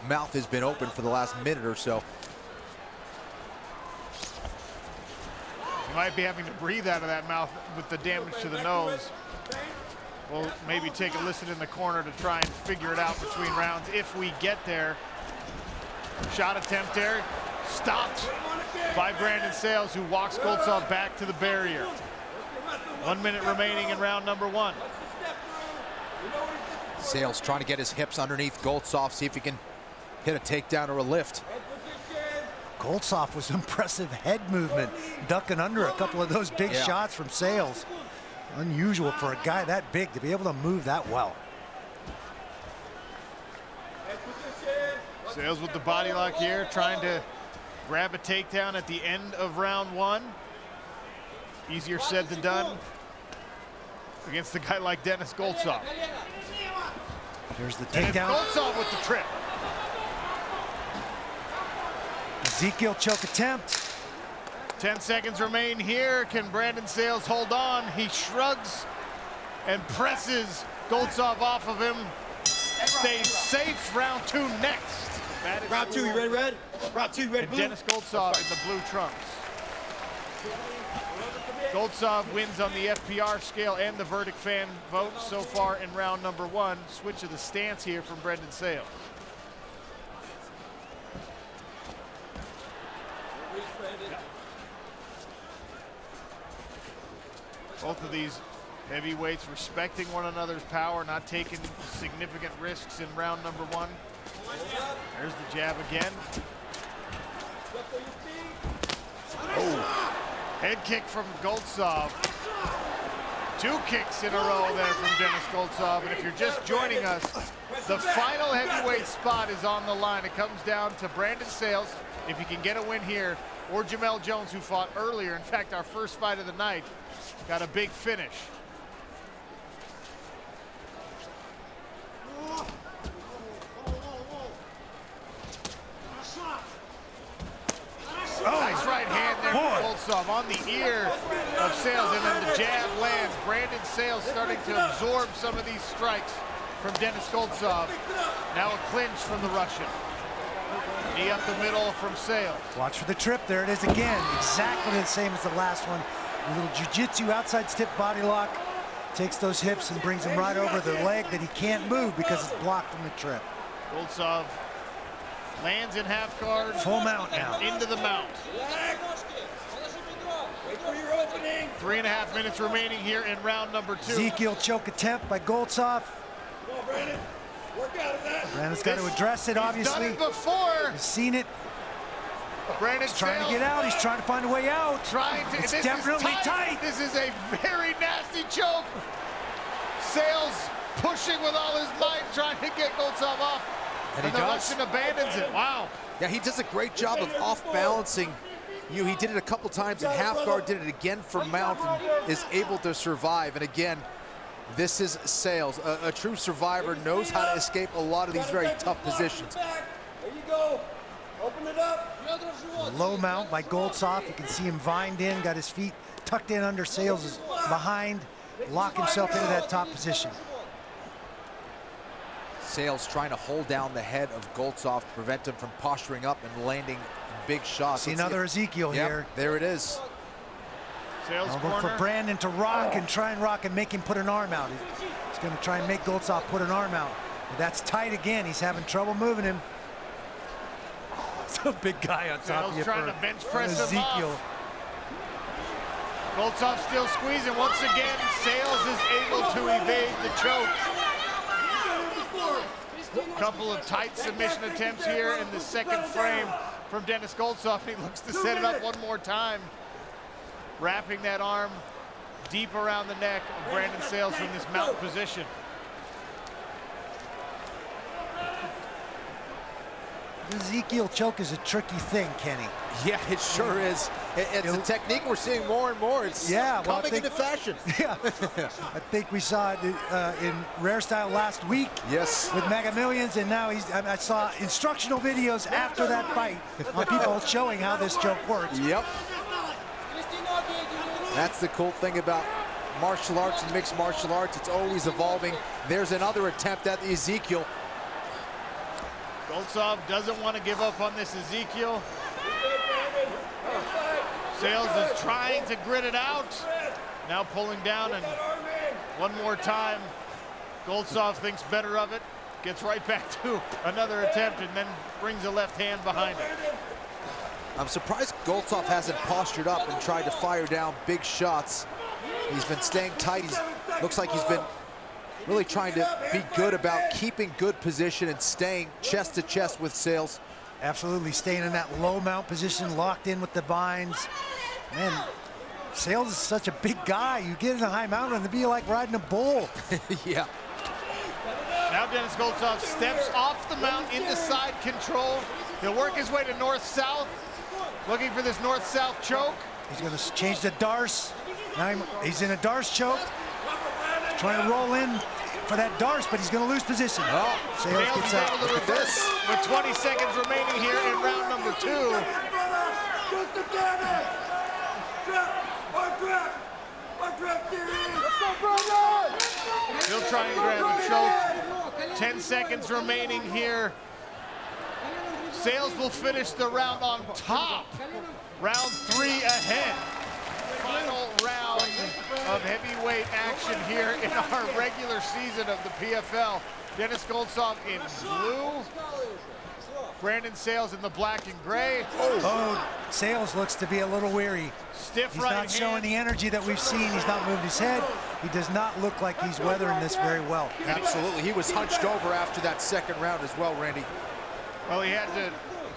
mouth has been open for the last minute or so. He might be having to breathe out of that mouth with the damage to the nose. We'll maybe take a listen in the corner to try and figure it out between rounds if we get there. Shot attempt there, stopped by Brandon Sales, who walks Goltsov back to the barrier. 1 minute remaining in round number 1. Sales trying to get his hips underneath Goltsov, see if he can hit a takedown or a lift. Goltsov was impressive head movement, ducking under a couple of those big shots from Sales. Unusual for a guy that big to be able to move that well. Sales with the body lock here, trying to grab a takedown at the end of round 1. Easier said than done against a guy like Denis Goltsov. Here's the And takedown. Goltsov with the trip. Ezekiel choke attempt. 10 seconds remain here. Can Brandon Sales hold on? He shrugs and presses Goltsov off of him. Stays safe. Round 2 next. That is Round 2, you ready, Red? Round 2, you ready, and blue? Denis Goltsov in the blue trunks. Goltsov wins on the FPR scale and the verdict fan vote so far in round number 1. Switch of the stance here from Brandon Sales. Both of these heavyweights respecting one another's power, not taking significant risks in round number 1. There's the jab again. Oh. Head kick from Goltsov. 2 kicks in a row there from Denis Goltsov. And if you're just joining us, the final heavyweight spot is on the line. It comes down to Brandon Sales, if he can get a win here, or Jamel Jones, who fought earlier. In fact, our first fight of the night got a big finish. Nice right hand there from Goltsov on the ear of Sales, and then the jab lands. Brandon Sales starting to absorb some of these strikes from Denis Goltsov. Now a clinch from the Russian. Knee up the middle from Sales. Watch for the trip. There it is again. Exactly the same as the last one. A little jiu-jitsu outside step body lock. Takes those hips and brings him right over the leg that he can't move because it's blocked from the trip. Goltsov lands in half guard. Full mount now. Into the mount. Wait for your opening. 3.5 minutes remaining here in round number 2. Ezekiel choke attempt by Goltsov. Come on, Brandon. Work out of that. Brandon's got to address it, obviously. Done it before. He's seen it. Brandon Trying to Sales get out. He's trying to find a way out. It's It's definitely tight. This is a very nasty choke. Sales pushing with all his might, trying to get Goltsov off. And the Russian abandons it. Wow. Yeah, he does a great job of off-balancing you. He did it a couple times in half guard, did it again for mount, and is able to survive. And again, this is Sales. A true survivor, knows how to escape a lot of these very tough positions. There you go. Open it up. Low mount by Goltsov. You can see him vined in, got his feet tucked in under Sales' behind, lock himself into that top position. Sales trying to hold down the head of Goltsov to prevent him from posturing up and landing big shots. See another Ezekiel here. There it is. Sales Look corner. for Brandon to rock and try and rock and make him put an arm out. He's going to try and make Goltsov put an arm out. But that's tight again. He's having trouble moving him. It's a big guy on top Sales of you trying for to bench press him Ezekiel. off. Goltsov still squeezing. Once again, Sales is able to evade the choke. Couple of tight submission attempts here in the second frame from Denis Goltsov. He looks to set it up one more time. Wrapping that arm deep around the neck of Brandon Sales from this mount position. The Ezekiel choke is a tricky thing, Kenny. Yeah, it sure is. It's a technique we're seeing more and more. It's coming into fashion. Yeah, I think we saw it in Rare Style last week. Yes. With Mega Millions, and now I saw instructional videos after that fight on people showing how this choke works. Yep. That's the cool thing about martial arts and mixed martial arts. It's always evolving. There's another attempt at Ezekiel. Goltsov doesn't want to give up on this Ezekiel. Sales is trying to grit it out. Now pulling down, and one more time. Goltsov thinks better of it. Gets right back to another attempt and then brings a left hand behind it. I'm surprised Goltsov hasn't postured up and tried to fire down big shots. He's been staying tight. Looks like he's been really trying to be good about keeping good position and staying chest to chest with Sales. Absolutely, staying in that low mount position, locked in with the vines. Man, Sales is such a big guy. You get in a high mount and it'd be like riding a bull. Yeah. Now Denis Goltsov steps off the mount into side control. He'll work his way to north-south, looking for this north-south choke. He's going to change the Darce. Now he's in a Darce choke. He's trying to roll in for that Darce, but he's going to lose position. Oh, Sales gets out. Able to reverse with 20 seconds remaining here in round number 2. He'll try and grab a choke. 10 seconds remaining here. Sales will finish the round on top. Round 3 ahead. Final round of heavyweight action here in our regular season of the PFL. Denis Goltsov in blue. Brandon Sales in the black and gray. Oh, Sales looks to be a little weary. Stiff He's right not hand. showing the energy that we've seen. He's not moved his head. He does not look like he's weathering this very well. Absolutely. He was hunched over after that second round as well, Randy. Well, he had to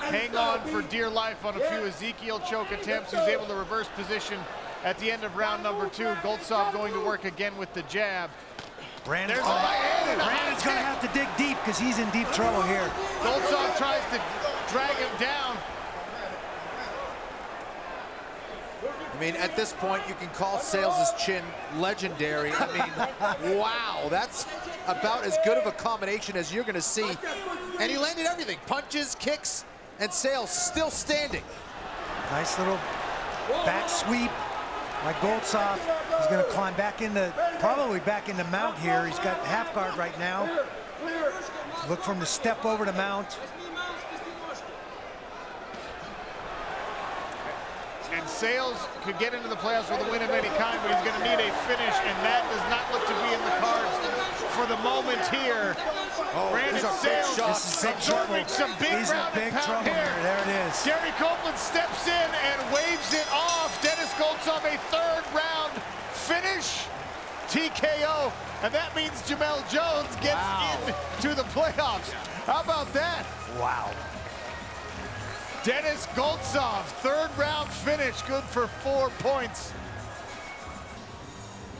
hang on for dear life on a few Ezekiel choke attempts. He was able to reverse position at the end of round number 2. Goltsov going to work again with the jab. Brandon's There's a right hand and a Brandon's going to high have to dig deep because he's in deep trouble here. Goltsov tries to drag him down. I mean, at this point, you can call Sales' chin legendary. I mean, wow, that's about as good of a combination as you're going to see. And he landed everything, punches, kicks, and Sales still standing. Nice little back sweep by Goltsov. He's going to climb back into, probably back into mount here. He's got half guard right now. Look for him to step over to mount. And Sales could get into the playoffs with a win of any kind, but he's going to need a finish, and that does not look to be in the cards for the moment here. Brandon Sales absorbing some big ground and pound here. There it is. Gary Copeland steps in and waves it off. Denis Goltsov, a third round finish. TKO, and that means Jamel Jones gets into the playoffs. How about that? Wow. Denis Goltsov, third round finish, good for 4 points.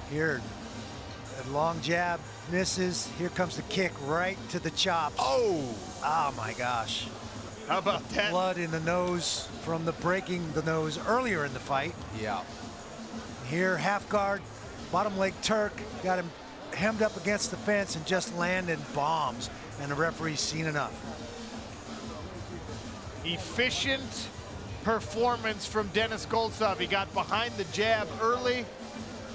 Here, a long jab, misses. Here comes the kick right to the chops. Oh my gosh. How about that? Blood in the nose from the breaking the nose earlier in the fight. Yeah. Here, half guard, bottom leg Turk, got him hemmed up against the fence and just landed bombs, and the referee's seen enough. Efficient performance from Denis Goltsov. He got behind the jab early.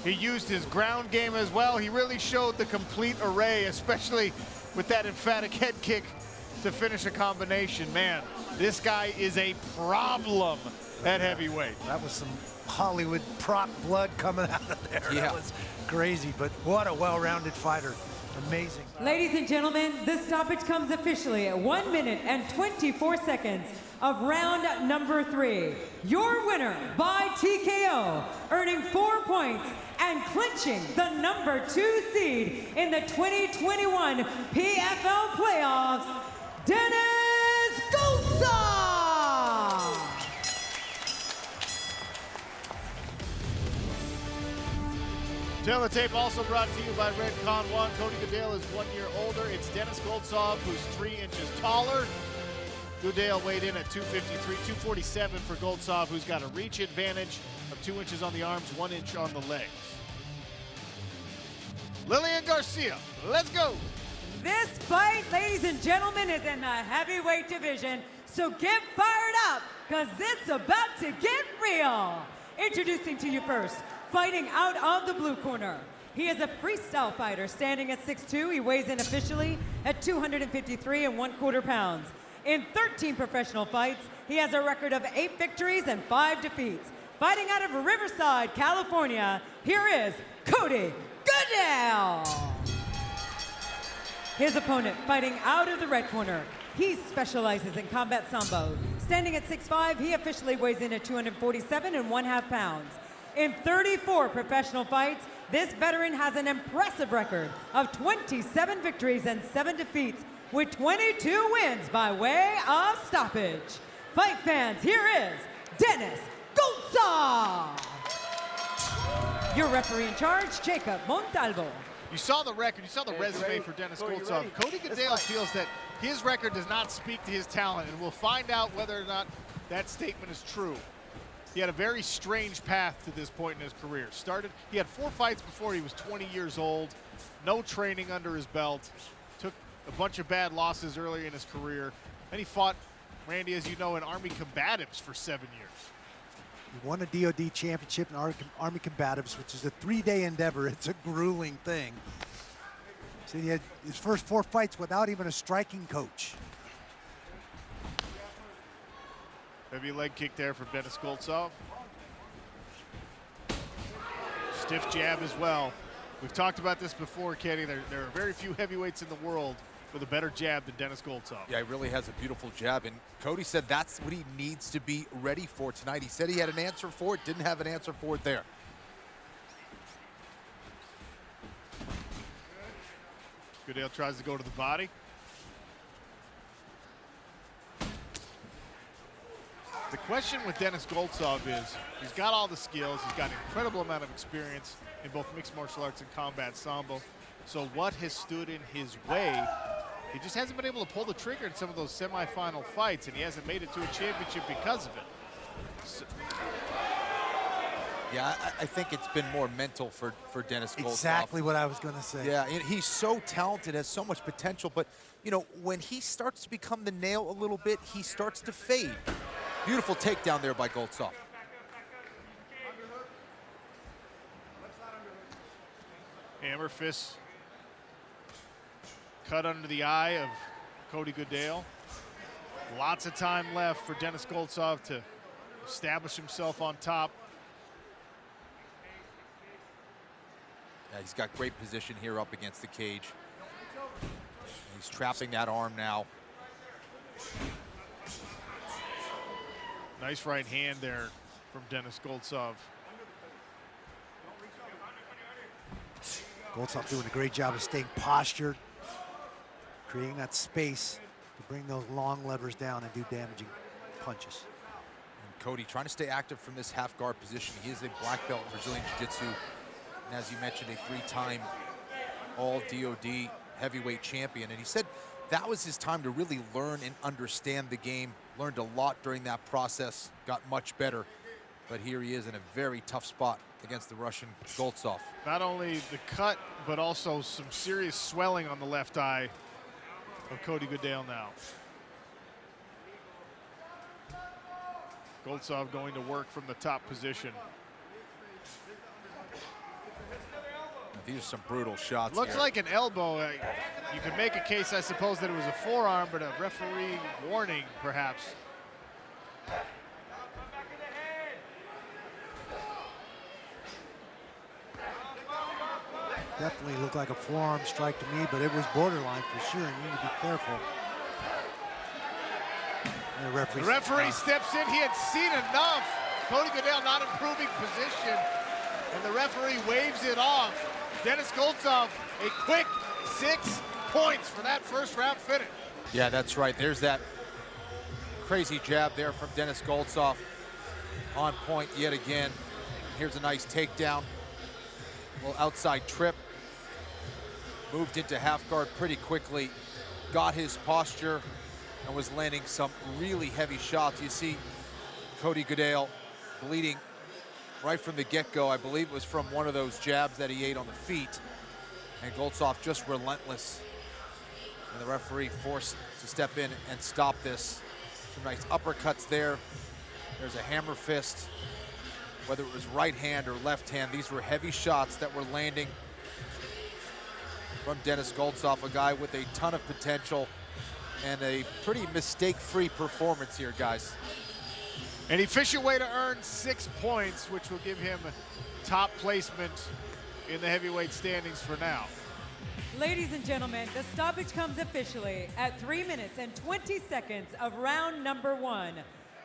He used his ground game as well. He really showed the complete array, especially with that emphatic head kick to finish a combination. Man, this guy is a problem at heavyweight. That was some Hollywood prop blood coming out of there. Yeah. That was crazy, but what a well-rounded fighter. Amazing. Ladies and gentlemen, this stoppage comes officially at 1 minute and 24 seconds of round number 3. Your winner by TKO, earning 4 points and clinching the number 2 seed in the 2021 PFL playoffs, Denis Goltsov! Tail of the Tape also brought to you by Redcon 1. Cody Goodale is 1 year older. It's Denis Goltsov, who's 3 inches taller. Goodale weighed in at 253, 247 for Goltsov, who's got a reach advantage of 2 inches on the arms, 1 inch on the legs. Lillian Garcia, let's go. This fight, ladies and gentlemen, is in the heavyweight division, so get fired up, because it's about to get real. Introducing to you first, fighting out of the blue corner. He is a freestyle fighter, standing at 6'2". He weighs in officially at 253 1/4 pounds. In 13 professional fights, he has a record of 8 victories and 5 defeats. Fighting out of Riverside, California, here is Cody Goodale. His opponent, fighting out of the red corner, he specializes in combat sambo. Standing at 6'5", he officially weighs in at 247 1/2 pounds. In 34 professional fights, this veteran has an impressive record of 27 victories and 7 defeats, with 22 wins by way of stoppage. Fight fans, here is Denis Goltsov. Your referee in charge, Jacob Montalvo. You saw the record, you saw the resume for Denis Goltsov. Cody Goodale feels that his record does not speak to his talent, and we'll find out whether or not that statement is true. He had a very strange path to this point in his career. He had 4 fights before he was 20 years old, no training under his belt, took a bunch of bad losses earlier in his career. Then he fought, Randy, as you know, in Army Combatives for 7 years. He won a DOD championship in Army Combatives, which is a 3-day endeavor. It's a grueling thing. So he had his first 4 fights without even a striking coach. Heavy leg kick there from Denis Goltsov. Stiff jab as well. We've talked about this before, Kenny. There are very few heavyweights in the world with a better jab than Denis Goltsov. Yeah, he really has a beautiful jab, and Cody said that's what he needs to be ready for tonight. He said he had an answer for it, didn't have an answer for it there. Goodale tries to go to the body. The question with Denis Goltsov is, he's got all the skills, he's got an incredible amount of experience in both mixed martial arts and combat sambo. So what has stood in his way? He just hasn't been able to pull the trigger in some of those semifinal fights, and he hasn't made it to a championship because of it. So, yeah, I think it's been more mental for Denis Goltsov. Exactly what I was going to say. Yeah, he's so talented, has so much potential, but, you know, when he starts to become the nail a little bit, he starts to fade. Beautiful takedown there by Goltsov. hammer fist cut under the eye of Cody Goodale. Lots of time left for Denis Goltsov to establish himself on top. Yeah, he's got great position here up against the cage. He's trapping that arm now. Nice right hand there from Denis Goltsov. Goltsov doing a great job of staying postured, creating that space to bring those long levers down and do damaging punches. And Cody trying to stay active from this half guard position. He is a black belt in Brazilian Jiu-Jitsu. And as you mentioned, a 3-time all DOD heavyweight champion. And he said that was his time to really learn and understand the game. Learned a lot during that process, got much better. But here he is in a very tough spot against the Russian Goltsov. Not only the cut, but also some serious swelling on the left eye of Cody Goodale now. Goltsov going to work from the top position. These are some brutal shots. Looks here. like an elbow. You could make a case, I suppose, that it was a forearm, but a referee warning, perhaps. Definitely looked like a forearm strike to me, but it was borderline for sure, and you need to be careful. And the referee steps in. He had seen enough. Cody Goodale not improving position, and the referee waves it off. Denis Goltsov, a quick 6 points for that first round finish. Yeah, that's right. There's that crazy jab there from Denis Goltsov. On point yet again. Here's a nice takedown. A little outside trip. Moved into half guard pretty quickly. Got his posture and was landing some really heavy shots. You see Cody Goodale bleeding right from the get-go. I believe it was from one of those jabs that he ate on the feet. And Goltsov just relentless. And the referee forced to step in and stop this. Some nice uppercuts there. There's a hammer fist. Whether it was right hand or left hand, these were heavy shots that were landing from Denis Goltsov, a guy with a ton of potential and a pretty mistake-free performance here, guys. An efficient way to earn 6 points, which will give him top placement in the heavyweight standings for now. Ladies and gentlemen, the stoppage comes officially at 3 minutes and 20 seconds of round number 1.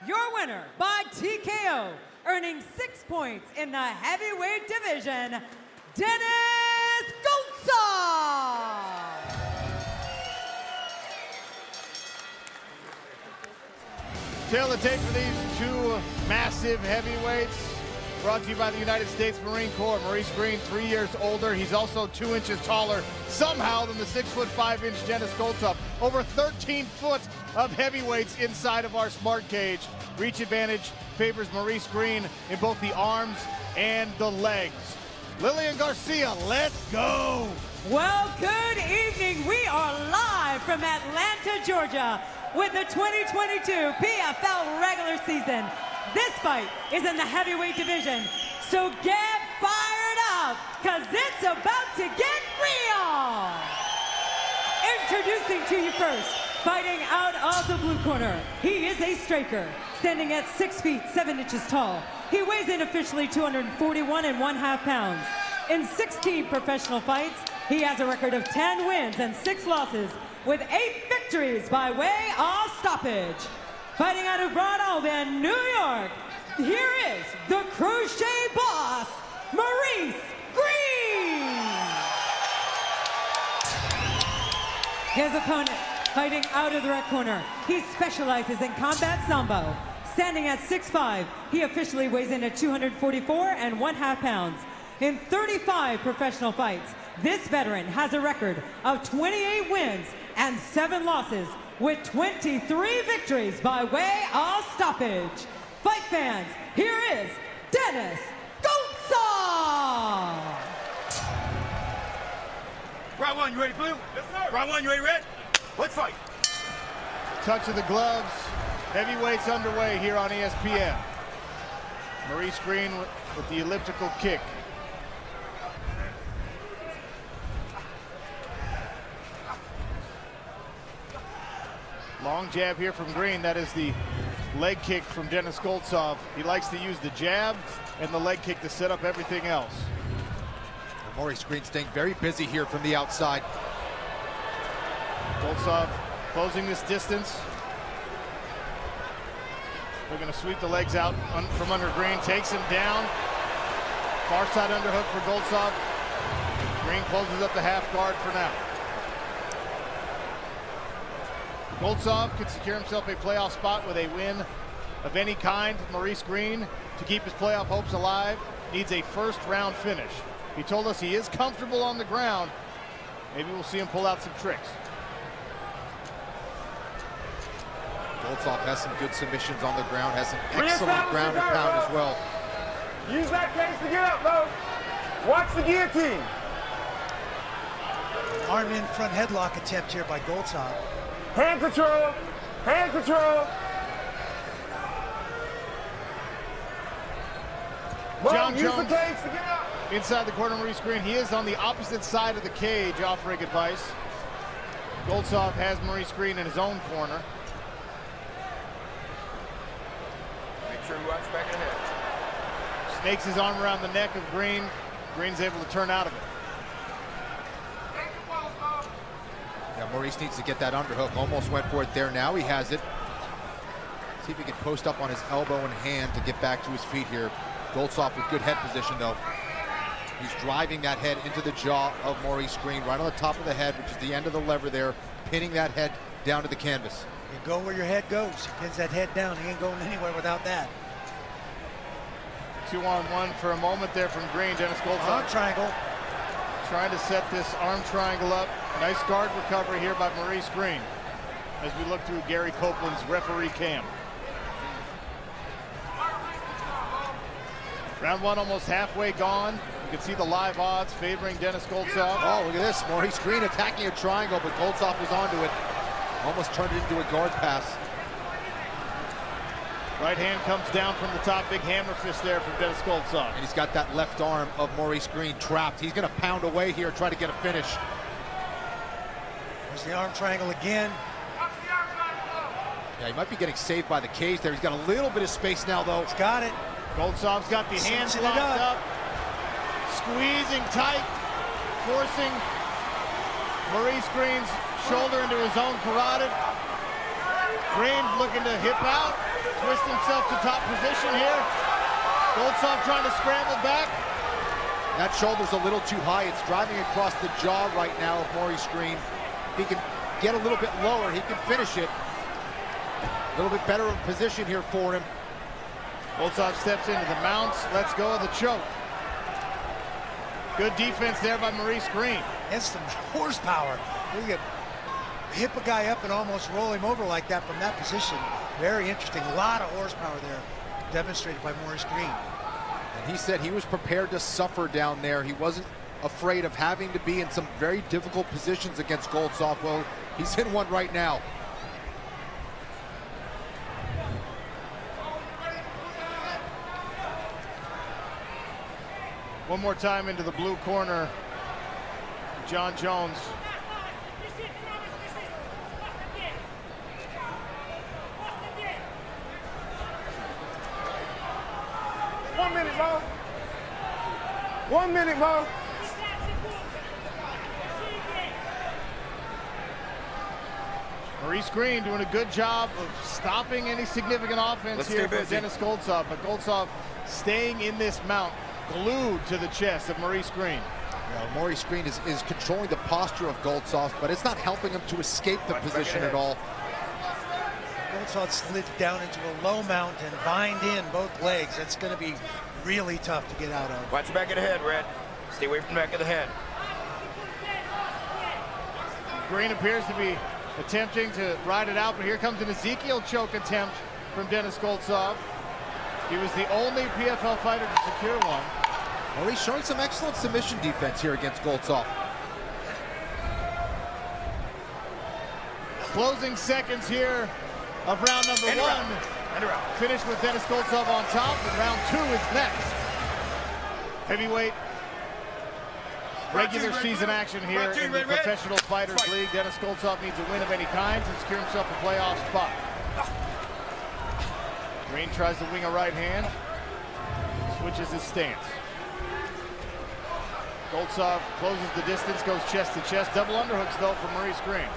Your winner by TKO, earning 6 points in the heavyweight division, Denis Goltsov! Tail of the tape for these two massive heavyweights. Brought to you by the United States Marine Corps. Maurice Green, 3 years older. He's also 2 inches taller somehow than the 6'5" Denis Goltsov. Over 13 foot of heavyweights inside of our smart cage. Reach advantage favors Maurice Green in both the arms and the legs. Lillian Garcia, let's go. Well, good evening. We are live from Atlanta, Georgia, with the 2022 PFL regular season. This fight is in the heavyweight division, so get fired up, because it's about to get real! Introducing to you first, fighting out of the blue corner, he is a striker, standing at 6 feet 7 inches tall. He weighs in officially 241.5 pounds. In 16 professional fights, he has a record of 10 wins and 6 losses, with 8 victories by way of stoppage. Fighting out of Broad Albin, New York, here is the crochet boss, Maurice Green! His opponent, fighting out of the red corner, he specializes in combat sambo. Standing at 6'5", he officially weighs in at 244.5 pounds. In 35 professional fights, this veteran has a record of 28 wins and 7 losses, with 23 victories by way of stoppage. Fight fans, here is Denis Goltsov! Round 1, you ready, blue? Yes, sir. Round 1, you ready, red? Let's fight. Touch of the gloves. Heavyweights underway here on ESPN. Maurice Green with the elliptical kick. Long jab here from Green. That is the leg kick from Denis Goltsov. He likes to use the jab and the leg kick to set up everything else. And Maurice Green staying very busy here from the outside. Goltsov closing this distance. They're going to sweep the legs out from under Green. Takes him down. Far side underhook for Goltsov. Green closes up the half guard for now. Goltsov could secure himself a playoff spot with a win of any kind. Maurice Green, to keep his playoff hopes alive, needs a first-round finish. He told us he is comfortable on the ground. Maybe we'll see him pull out some tricks. Goltsov has some good submissions on the ground, has some excellent ground and pound as well. Use that case to get up, bro. Watch the guillotine. Arm in front headlock attempt here by Goltsov. Hand control. Hand control. John Use Jones the cage to get up. inside the corner, Maurice Green. He is on the opposite side of the cage, offering advice. Goltsov has Maurice Green in his own corner. Make sure you watch back ahead. Snakes his arm around the neck of Green. Green's able to turn out of it. Yeah, Maurice needs to get that underhook. Almost went for it there. Now he has it. See if he can post up on his elbow and hand to get back to his feet here. Goltsov with good head position, though. He's driving that head into the jaw of Maurice Green, right on the top of the head, which is the end of the lever there, pinning that head down to the canvas. You go where your head goes. He pins that head down. He ain't going anywhere without that. 2-on-1 for a moment there from Green. Denis Goltsov Arm triangle. trying to set this arm triangle up. Nice guard recovery here by Maurice Green as we look through Gary Copeland's referee cam. Round one almost halfway gone. You can see the live odds favoring Denis Goltsov. Oh, look at this. Maurice Green attacking a triangle, but Goltsov was onto it. Almost turned it into a guard pass. Right hand comes down from the top. Big hammer fist there from Denis Goltsov. And he's got that left arm of Maurice Green trapped. He's going to pound away here, try to get a finish. There's the arm triangle again. Yeah, he might be getting saved by the cage there. He's got a little bit of space now, though. He's got it. Goltsov's got the hands Cinching it locked up. up. Squeezing tight. Forcing Maurice Green's shoulder into his own carotid. Green looking to hip out. Twist himself to top position here. Goltsov trying to scramble back. That shoulder's a little too high. It's driving across the jaw right now of Maurice Green. If he can get a little bit lower, he can finish it. A little bit better of position here for him. Goltsov steps into the mounts. Let's go of the choke. Good defense there by Maurice Green. That's some horsepower. You can hip a guy up and almost roll him over like that from that position. Very interesting. A lot of horsepower there demonstrated by Maurice Green. And he said he was prepared to suffer down there. He wasn't afraid of having to be in some very difficult positions against Goltsov. Well, he's in one right now. One more time into the blue corner. John Jones. One minute, bro. 1 minute, bro. Maurice Green doing a good job of stopping any significant offense here for Denis Goltsov, but Goltsov staying in this mount, glued to the chest of Maurice Green. Yeah, Maurice Green is controlling the posture of Goltsov, but it's not helping him to escape the position at all. Goltsov slid down into a low mount and bind in both legs. That's going to be really tough to get out of. Watch the back of the head, Red. Stay away from the back of the head. Green appears to be attempting to ride it out, but here comes an Ezekiel choke attempt from Denis Goltsov. He was the only PFL fighter to secure one. Maurice showing some excellent submission defense here against Goltsov. Closing seconds here of round number one. Finished with Denis Goltsov on top, and round two is next. Heavyweight regular season action here in the Professional Fighters League. Denis Goltsov needs a win of any kind to secure himself a playoff spot. Green tries to wing a right hand, switches his stance. Goltsov closes the distance, goes chest to chest. Double underhooks though for Maurice Green.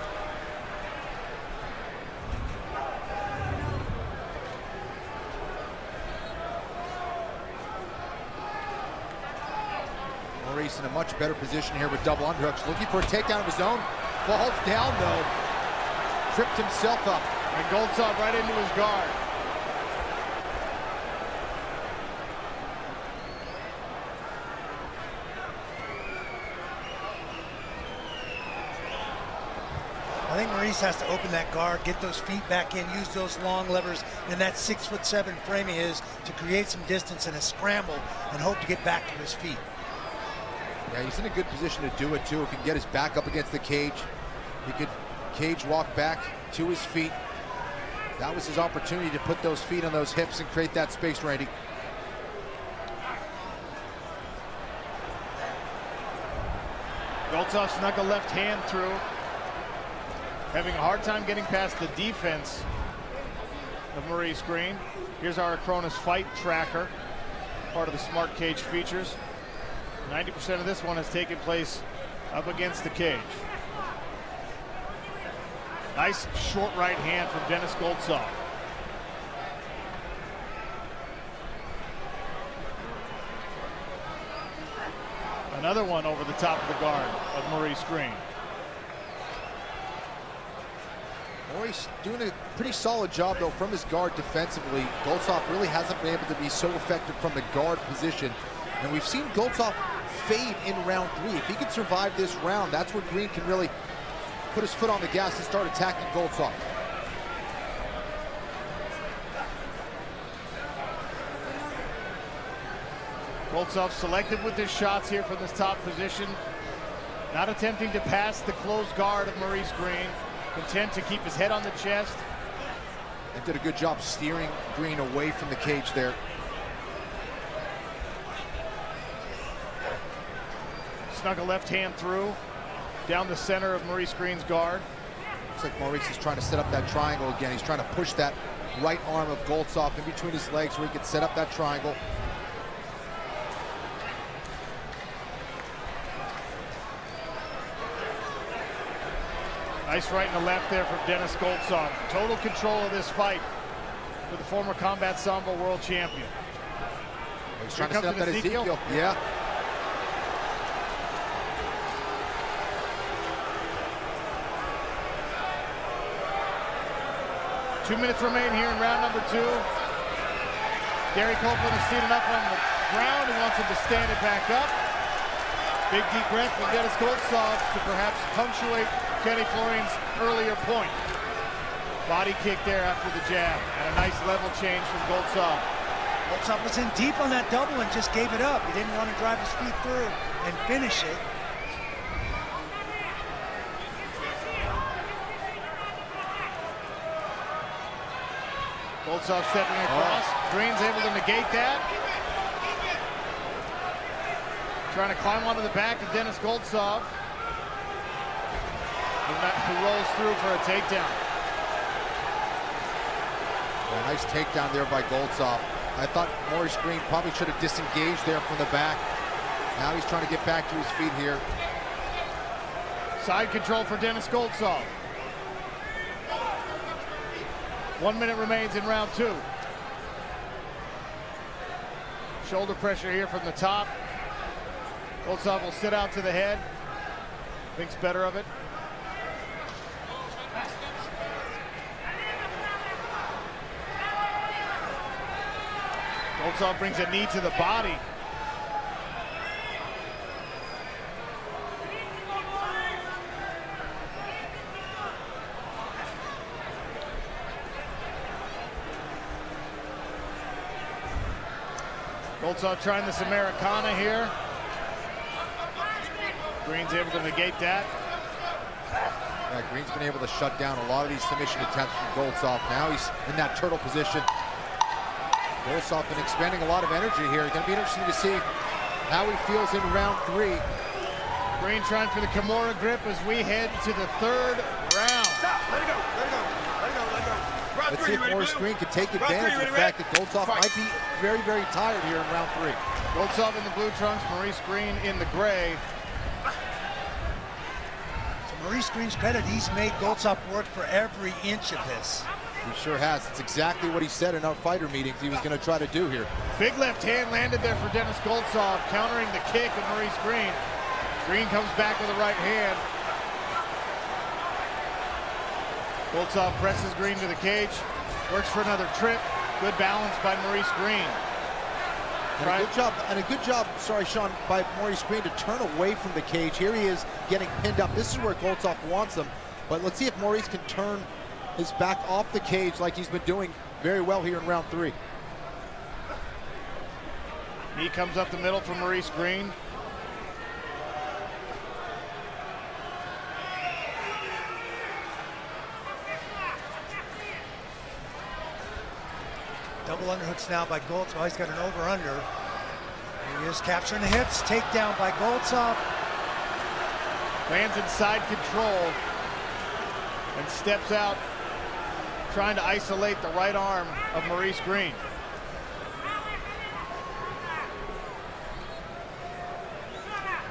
Maurice in a much better position here with double underhooks, looking for a takedown of his own. Falls down though, tripped himself up. And Goltsov right into his guard. Maurice has to open that guard, get those feet back in, use those long levers and that 6'7" frame of his to create some distance in a scramble and hope to get back to his feet. Yeah, he's in a good position to do it too. If he can get his back up against the cage, he could cage walk back to his feet. That was his opportunity to put those feet on those hips and create that space, Randy. Goltsov snuck a left hand through, having a hard time getting past the defense of Maurice Greene. Here's our Acronis fight tracker, part of the Smart Cage features. 90% of this one has taken place up against the cage. Nice short right hand from Denis Goltsov. Another one over the top of the guard of Maurice Greene. Maurice doing a pretty solid job though from his guard defensively. Goltsov really hasn't been able to be so effective from the guard position. And we've seen Goltsov fade in round 3. If he can survive this round, that's where Greene can really put his foot on the gas and start attacking Goltsov. Goltsov selective with his shots here from this top position. Not attempting to pass the closed guard of Maurice Greene. Content to keep his head on the chest. And did a good job steering Greene away from the cage there. Snuck a left hand through, down the center of Maurice Greene's guard. Looks like Maurice is trying to set up that triangle again. He's trying to push that right arm of Goltsov in between his legs where he can set up that triangle. Nice right and a left there from Denis Goltsov. Total control of this fight for the former Combat Sambo world champion. He's trying to set up that Ezekiel. Yeah. Two minutes remain here in round number 2. Gary Copeland is seated up on the ground. He wants him to stand it back up. Big deep breath from Denis Goltsov to perhaps punctuate Kenny Florian's earlier point. Body kick there after the jab, and a nice level change from Goltsov. Goltsov was in deep on that double and just gave it up. He didn't want to drive his feet through and finish it. Goltsov stepping across. Greene's able to negate that. Trying to climb onto the back of Denis Goltsov, who rolls through for a takedown. A nice takedown there by Goltsov. I thought Maurice Greene probably should have disengaged there from the back. Now he's trying to get back to his feet here. Side control for Denis Goltsov. 1 minute remains in round 2. Shoulder pressure here from the top. Goltsov will sit out to the head. Thinks better of it. Goltsov brings a knee to the body. Goltsov trying this Americana here. Greene's able to negate that. Yeah, Greene's been able to shut down a lot of these submission attempts from Goltsov. Now he's in that turtle position. Goltsov been expending a lot of energy here. It's going to be interesting to see how he feels in round 3. Greene trying for the Kimura grip as we head to the 3rd round. Stop, let it go, let it go, let it go, let it go. Round Let's 3, see if Maurice Greene can take advantage of the fact that Goltsov might be very, very tired here in round 3. Goltsov in the blue trunks, Maurice Greene in the gray. To Maurice Greene's credit, he's made Goltsov work for every inch of this. He sure has. It's exactly what he said in our fighter meetings he was going to try to do here. Big left hand landed there for Denis Goltsov, countering the kick of Maurice Greene. Greene comes back with a right hand. Goltsov presses Greene to the cage, works for another trip. Good balance by Maurice Greene. And a good job, sorry, Sean, by Maurice Greene to turn away from the cage. Here he is getting pinned up. This is where Goltsov wants him. But let's see if Maurice can turn his back off the cage like he's been doing very well here in round 3. He comes up the middle for Maurice Green. Double underhooks now by Goltsov. He's got an over-under. Here he is capturing the hips. Takedown by Goltsov. Lands inside control and steps out, trying to isolate the right arm of Maurice Green.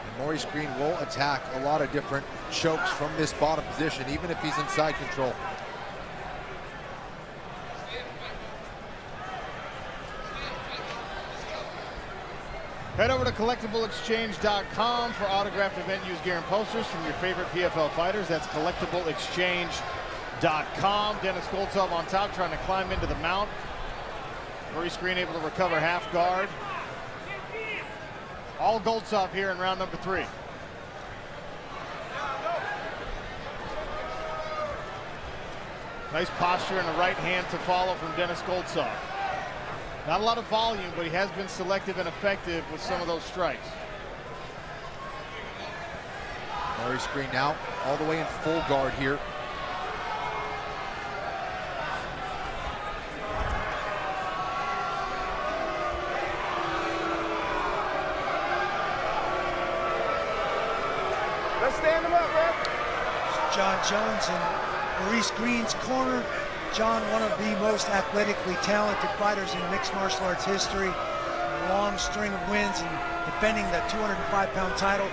And Maurice Green will attack a lot of different chokes from this bottom position, even if he's inside control. Head over to collectibleexchange.com for autographed event use gear and posters from your favorite PFL fighters. That's collectibleexchange.com. Denis Goltsov on top, trying to climb into the mount. Maurice Green able to recover half guard. All Goltsov here in round number 3. Nice posture and a right hand to follow from Denis Goltsov. Not a lot of volume, but he has been selective and effective with some of those strikes. Maurice Green now all the way in full guard here. Let's stand him up, man. John Jones in Maurice Green's corner. John, one of the most athletically talented fighters in mixed martial arts history. A long string of wins and defending the 205-pound title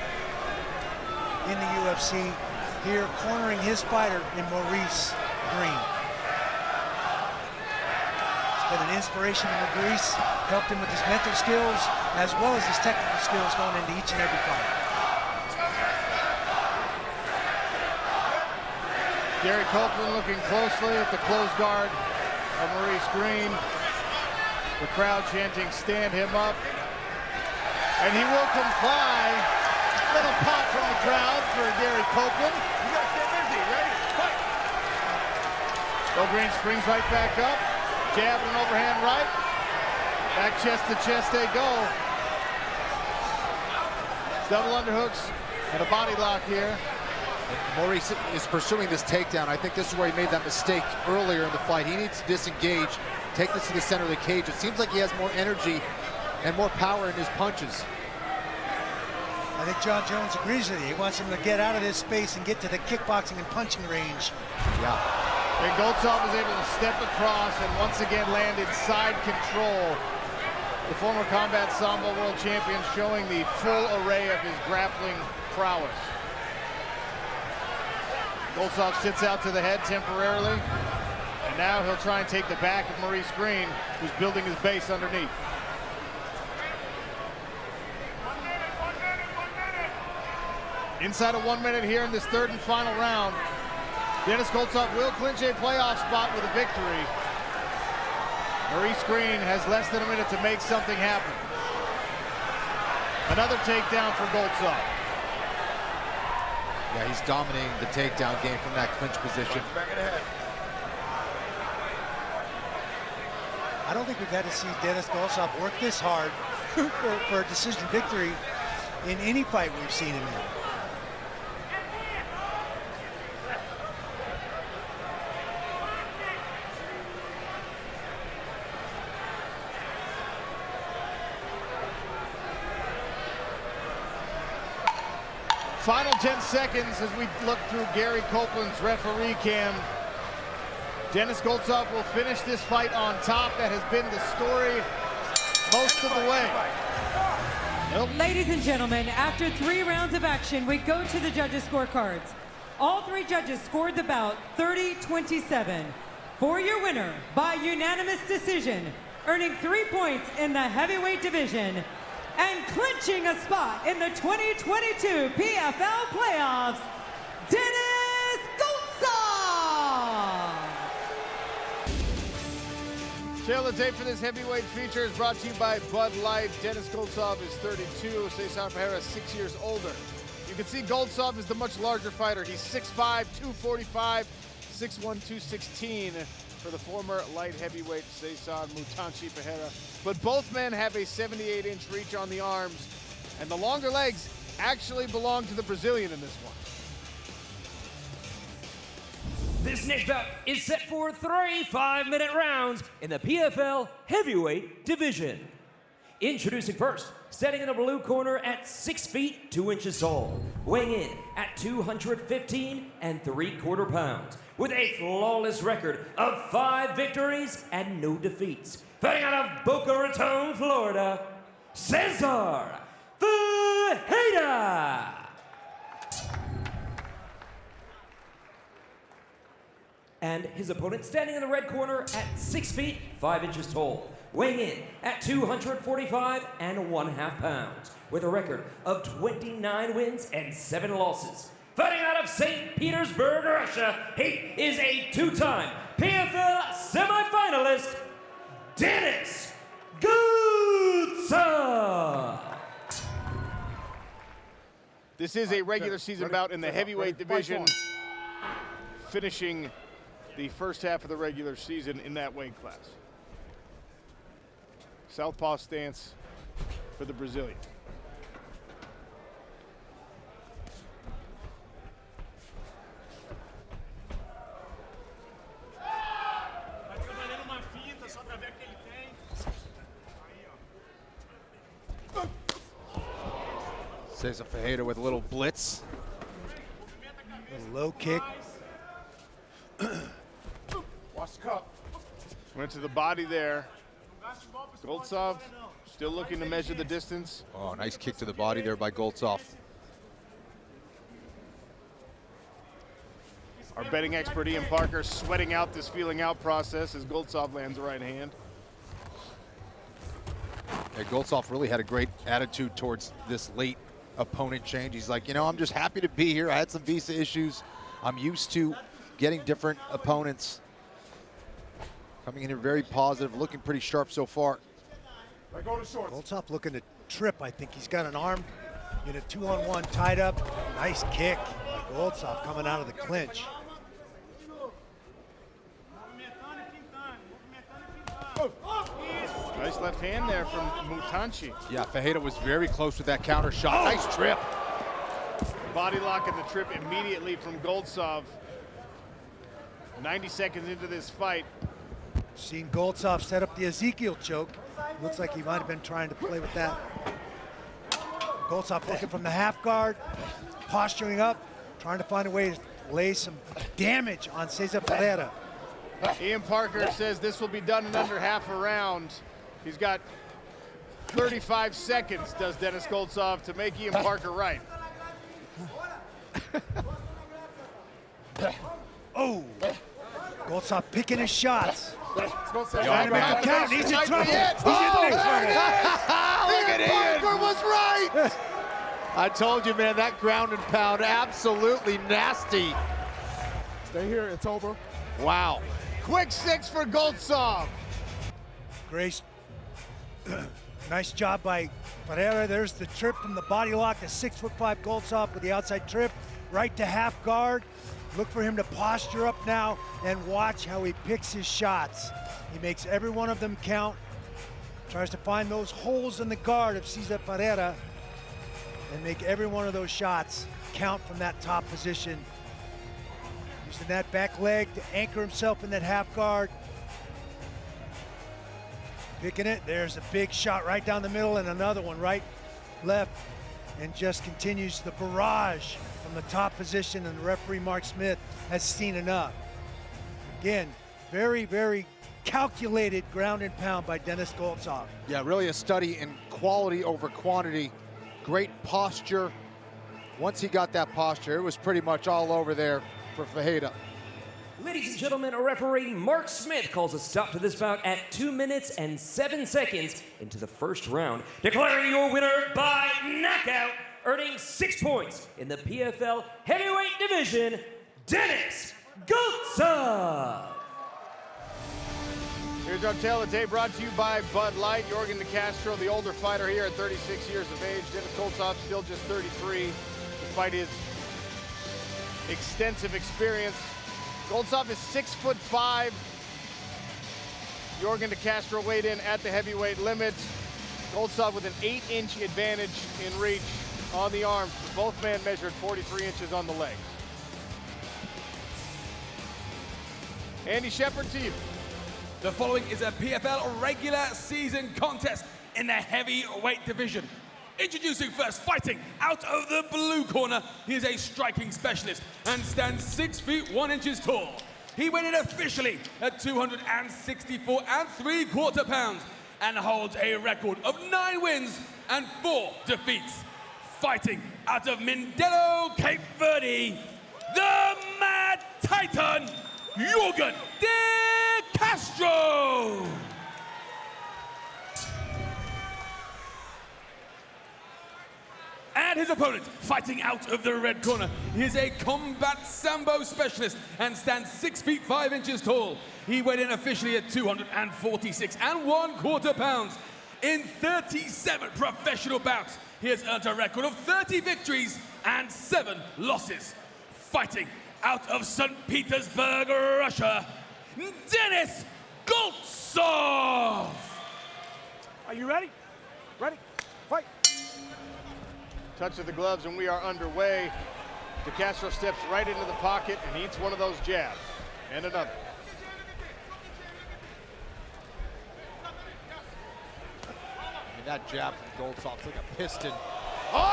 in the UFC. Here, cornering his fighter in Maurice Green. It's been an inspiration to Maurice, helped him with his mental skills as well as his technical skills going into each and every fight. Gary Copeland looking closely at the closed guard of Maurice Green. The crowd chanting, "Stand him up." And he will comply. Little pop from the crowd for Gary Copeland. You gotta stay busy, ready? Fight! Bill Green springs right back up. Jab and an overhand right. Back chest to chest they go. Double underhooks and a body lock here. Maurice is pursuing this takedown. I think this is where he made that mistake earlier in the fight. He needs to disengage, take this to the center of the cage. It seems like he has more energy and more power in his punches. I think John Jones agrees with you. He wants him to get out of this space and get to the kickboxing and punching range. Yeah. And Goltsov is able to step across and once again land inside control. The former Combat Sambo world champion showing the full array of his grappling prowess. Goltsov sits out to the head temporarily, and now he'll try and take the back of Maurice Green, who's building his base underneath. Inside of 1 minute here in this third and final round. Denis Goltsov will clinch a playoff spot with a victory. Maurice Green has less than a minute to make something happen. Another takedown for Goltsov. Yeah, he's dominating the takedown game from that clinch position. Back of the head. I don't think we've had to see Denis Goltsov work this hard for a decision victory in any fight we've seen him in. Final 10 seconds as we look through Gary Copeland's referee cam. Denis Goltsov will finish this fight on top. That has been the story most of the way. Ladies and gentlemen, after 3 rounds of action, we go to the judges' scorecards. All 3 judges scored the bout 30-27. For your winner, by unanimous decision, earning 3 points in the heavyweight division, and clinching a spot in the 2022 PFL playoffs, Denis Goltsov! Tail of the tape for this heavyweight feature is brought to you by Bud Light. Denis Goltsov is 32, Cesar Pereira 6 years older. You can see Goltsov is the much larger fighter. He's 6'5", 245, 6'1", 216 for the former light heavyweight Cesar Mutanchi Pereira. But both men have a 78-inch reach on the arms, and the longer legs actually belong to the Brazilian in this one. This next bout is set for 3 5-minute rounds in the PFL heavyweight division. Introducing first, standing in the blue corner at 6 feet 2 inches tall, weighing in at 215 3/4 pounds, with a flawless record of 5 victories and no defeats. Fighting out of Boca Raton, Florida, Cesar Ferreira. And his opponent standing in the red corner at 6 feet 5 inches tall, weighing in at 245 1/2 pounds, with a record of 29 wins and 7 losses. Fighting out of St. Petersburg, Russia, he is a 2-time PFL semifinalist, Denis Goltsov. This is a regular season bout in the heavyweight division, finishing the first half of the regular season in that weight class. Southpaw stance for the Brazilian. Cesar Ferreira with a little blitz. Little low kick. Watch the cup. Went to the body there. Goltsov still looking to measure the distance. Oh, nice kick to the body there by Goltsov. Our betting expert Ian Parker sweating out this feeling out process as Goltsov lands the right hand. Yeah, Goltsov really had a great attitude towards this late opponent change. He's like, you know, I'm just happy to be here. I had some visa issues. I'm used to getting different opponents. Coming in here very positive, looking pretty sharp so far. Goltsov looking to trip. I think he's got an arm in a 2-on-1 tied up. Nice kick by Goltsov coming out of the clinch. Nice left hand there from Mutanchi. Yeah, Ferreira was very close with that counter shot. Nice trip. Body lock and the trip immediately from Goltsov. 90 seconds into this fight. Seen Goltsov set up the Ezekiel choke. Looks like he might have been trying to play with that. Goltsov looking from the half guard, posturing up, trying to find a way to lay some damage on Cesar Ferreira. Ian Parker says this will be done in under half a round. He's got 35 seconds, does Denis Goltsov, to make Ian Parker right. Oh, Goltsov picking his shots. Trying to make him count. He's in trouble. He's in Look at Ian. Parker was right. I told you, man, that ground and pound, absolutely nasty. Stay here, it's over. Wow. Quick 6 for Goltsov. Grace, nice job by Ferreira. There's the trip from the body lock to 6'5" Goltsov with the outside trip right to half guard. Look for him to posture up now and watch how he picks his shots. He makes every one of them count. Tries to find those holes in the guard of Cesar Ferreira and make every one of those shots count from that top position. Using that back leg to anchor himself in that half guard. Picking it, there's a big shot right down the middle and another one right, left, and just continues the barrage from the top position, and the referee Mark Smith has seen enough. Again, very, very calculated ground and pound by Denis Goltsov. Yeah, really a study in quality over quantity. Great posture. Once he got that posture, it was pretty much all over there for Ferreira. Ladies and gentlemen, referee Mark Smith calls a stop to this bout at 2 minutes and 7 seconds into the first round, declaring your winner by knockout, earning 6 points in the PFL heavyweight division, Denis Goltsov. Here's our tale of the day brought to you by Bud Light. Jorgen De Castro, the older fighter here at 36 years of age. Denis Goltsov, still just 33. despite his extensive experience. Goltsov is 6'5". Yorgan De Castro weighed in at the heavyweight limits. Goltsov with an 8-inch advantage in reach on the arms. Both men measured 43 inches on the legs. Andy Shepard to you. The following is a PFL regular season contest in the heavyweight division. Introducing first, fighting out of the blue corner, he is a striking specialist and stands 6 feet 1 inches tall. He weighed in officially at 264 3/4 pounds and holds a record of 9 wins and 4 defeats. Fighting out of Mindelo, Cape Verde, the Mad Titan, Yorgan De Castro. And his opponent, fighting out of the red corner, he is a combat sambo specialist and stands 6 feet 5 inches tall. He weighed in officially at 246 1/4 pounds. In 37 professional bouts, he has earned a record of 30 victories and 7 losses. Fighting out of St. Petersburg, Russia, Denis Goltsov. Are you ready? Ready? Fight. Touch of the gloves and we are underway. De Castro steps right into the pocket and eats one of those jabs. And another. And that jab from Goltsov's like a piston. Oh,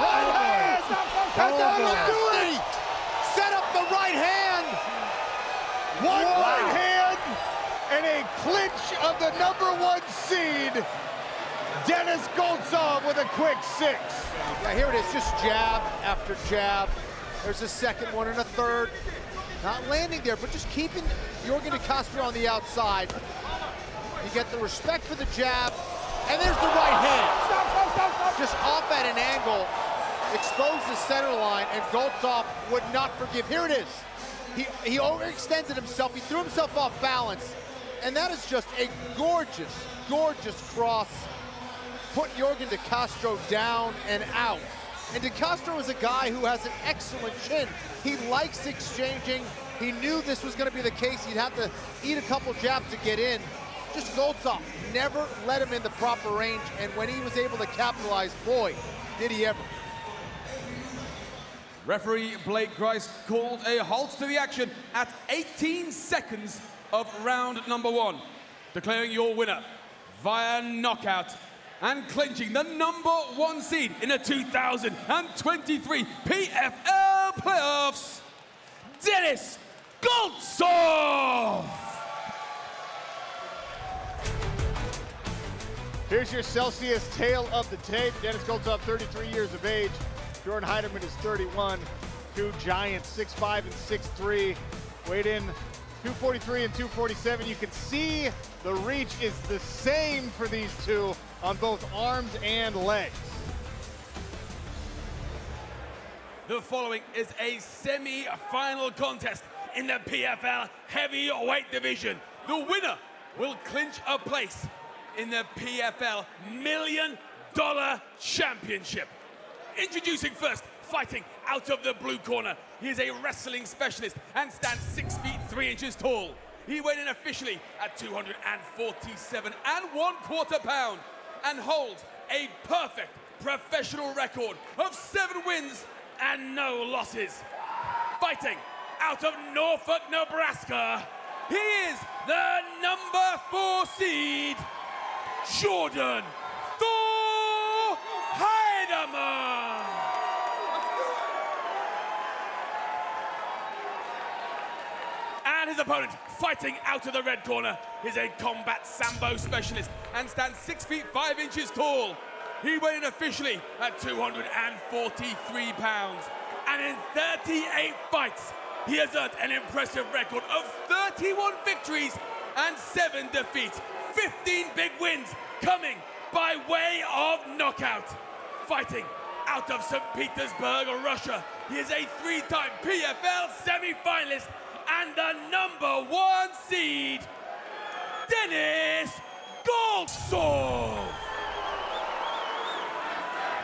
Set up the right hand. One right hand and a clinch of the #1 seed. Denis Goltsov with a quick 6. Yeah, here it is, just jab after jab. There's a second one and a third. Not landing there, but just keeping Yorgan De Castro on the outside. You get the respect for the jab, and there's the right hand. Just off at an angle, exposed the center line, and Goltsov would not forgive. Here it is. He overextended himself, he threw himself off balance, and that is just a gorgeous, gorgeous cross. Put Yorgan De Castro down and out. And De Castro is a guy who has an excellent chin. He likes exchanging. He knew this was going to be the case. He'd have to eat a couple jabs to get in. Just Goltsov never let him in the proper range, and when he was able to capitalize, boy, did he ever. Referee Blake Grice called a halt to the action at 18 seconds of round number 1, declaring your winner via knockout and clinching the #1 seed in the 2023 PFL playoffs, Denis Goltsov. Here's your Celsius tail of the tape. Denis Goltsov, 33 years of age. Jordan Heidemann is 31. Two giants, 6'5" and 6'3". Weighed in 243 and 247. You can see the reach is the same for these two on both arms and legs. The following is a semi-final contest in the PFL heavyweight division. The winner will clinch a place in the PFL $1 Million Championship. Introducing first, fighting out of the blue corner, he is a wrestling specialist and stands 6 feet 3 inches tall. He weighed in officially at 247 1/4 pounds and holds a perfect professional record of 7 wins and no losses. Fighting out of Norfolk, Nebraska, he is the #4 seed, Jordan Heidemann. And his opponent, fighting out of the red corner, is a combat sambo specialist and stands 6 feet 5 inches tall. He weighed in officially at 243 pounds. And in 38 fights, he has earned an impressive record of 31 victories and 7 defeats. 15 big wins coming by way of knockout. Fighting out of St. Petersburg, Russia, he is a 3-time PFL semi-finalist and the #1 seed, Denis Goltsov.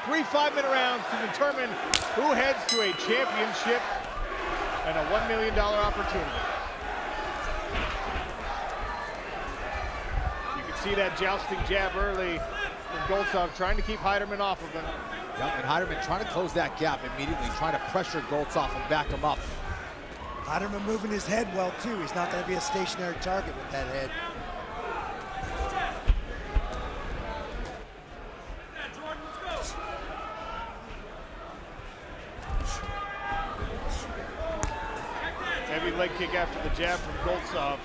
3 5-minute rounds to determine who heads to a championship and a $1 million opportunity. You can see that jousting jab early from Goltsov, trying to keep Heiderman off of him. Yep, and Heiderman trying to close that gap immediately, trying to pressure Goltsov and back him up. Heiderman moving his head well, too. He's not going to be a stationary target with that head. Heavy leg kick after the jab from Goltsov.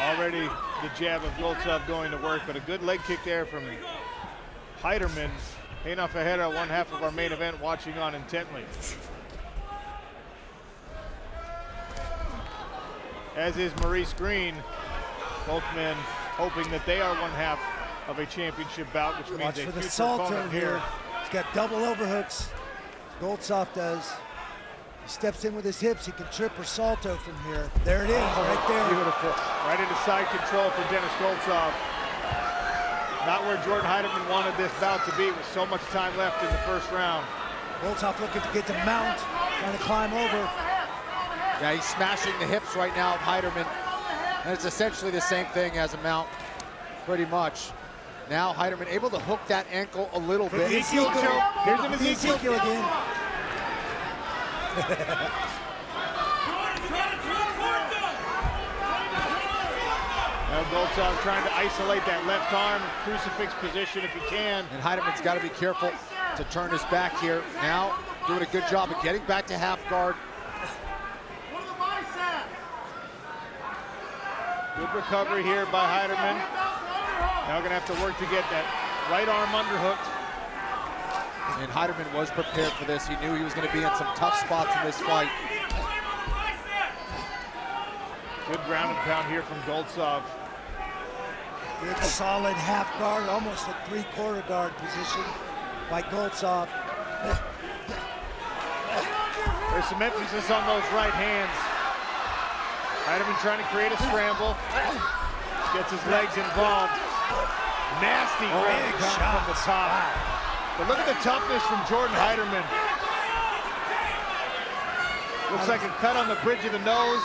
Already the jab of Goltsov going to work, but a good leg kick there from Heiderman. Reina Ferreira, one half of our main event, watching on intently. As is Maurice Green. Both men hoping that they are one half of a championship bout, which means Watch a for the future salto opponent here. He's got double overhooks. Goltsov does. He steps in with his hips. He can trip or salto from here. There it is, right there. Beautiful. Right into side control for Denis Goltsov. Not where Jordan Heiderman wanted this bout to be with so much time left in the first round. Goltsov looking to get to mount, trying to climb over. Yeah, he's smashing the hips right now of Heiderman. And it's essentially the same thing as a mount, pretty much. Now Heiderman able to hook that ankle a little bit. Ezekiel choke. Here's an Ezekiel again. Now Goltsov trying to isolate that left arm, crucifix position if he can. And Heiderman's got to be careful to turn his back here. Now doing a good job of getting back to half guard. Good recovery here by Heiderman. Now gonna have to work to get that right arm underhooked. And Heiderman was prepared for this. He knew he was gonna be in some tough spots in this fight. Good ground and pound here from Goltsov. Good solid half guard, almost a 3/4 guard position by Goltsov. There's some emphasis on those right hands. Heiderman trying to create a scramble. Gets his legs involved. Nasty ground and pound from the top. But look at the toughness from Jordan Heiderman. Looks like a cut on the bridge of the nose.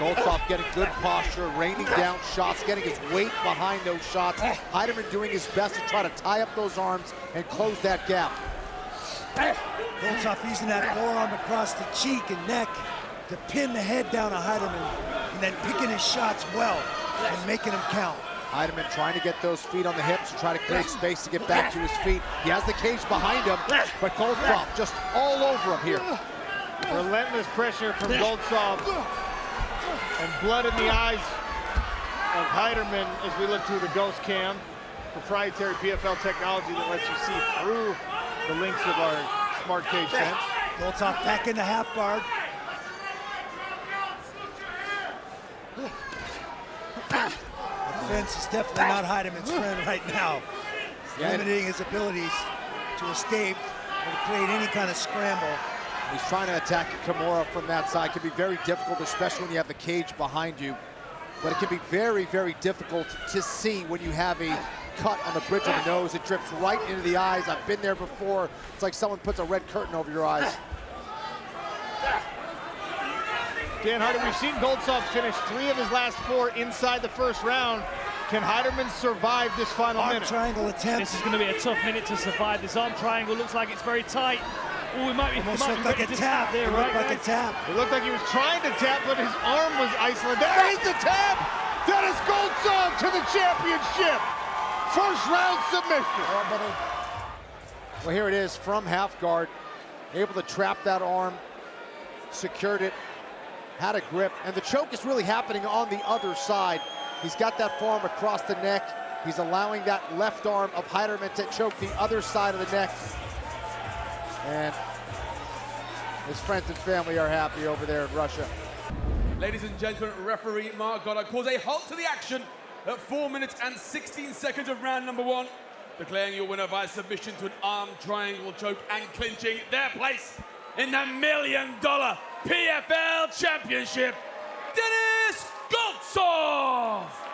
Goltsov getting good posture, raining down shots, getting his weight behind those shots. Heiderman doing his best to try to tie up those arms and close that gap. Goltsov using that forearm across the cheek and neck to pin the head down on Heiderman, and then picking his shots well and making them count. Heiderman trying to get those feet on the hips to try to create space to get back to his feet. He has the cage behind him, but Goltsov just all over him here. Relentless pressure from Goltsov. And blood in the eyes of Heiderman as we look through the Ghost Cam. Proprietary PFL technology that lets you see through the links of our smart cage fence. Goltsov back into half guard. The fence is definitely not Heiderman's friend right now. Limiting his abilities to escape or to create any kind of scramble. He's trying to attack Kimura from that side. It can be very difficult, especially when you have the cage behind you. But it can be very, very difficult to see when you have a cut on the bridge of the nose. It drips right into the eyes. I've been there before. It's like someone puts a red curtain over your eyes. Dan Hardy, we've seen Goltsov finish 3 of his last 4 inside the first round. Can Heiderman survive this final Arm minute? triangle attempt. This is going to be a tough minute to survive. This arm triangle looks like it's very tight. Oh, it might be like a tap there, right? Like a tap. It looked like he was trying to tap, but his arm was isolated. There is the tap! Denis Goltsov to the championship! First round submission. Well, here it is from half guard. Able to trap that arm, secured it, had a grip, and the choke is really happening on the other side. He's got that forearm across the neck. He's allowing that left arm of Heiderman to choke the other side of the neck. And his friends and family are happy over there in Russia. Ladies and gentlemen, referee Mark Goddard calls a halt to the action at 4 minutes and 16 seconds of round number 1, declaring your winner via submission to an arm triangle choke and clinching their place in the $1 million PFL Championship, Denis Goltsov.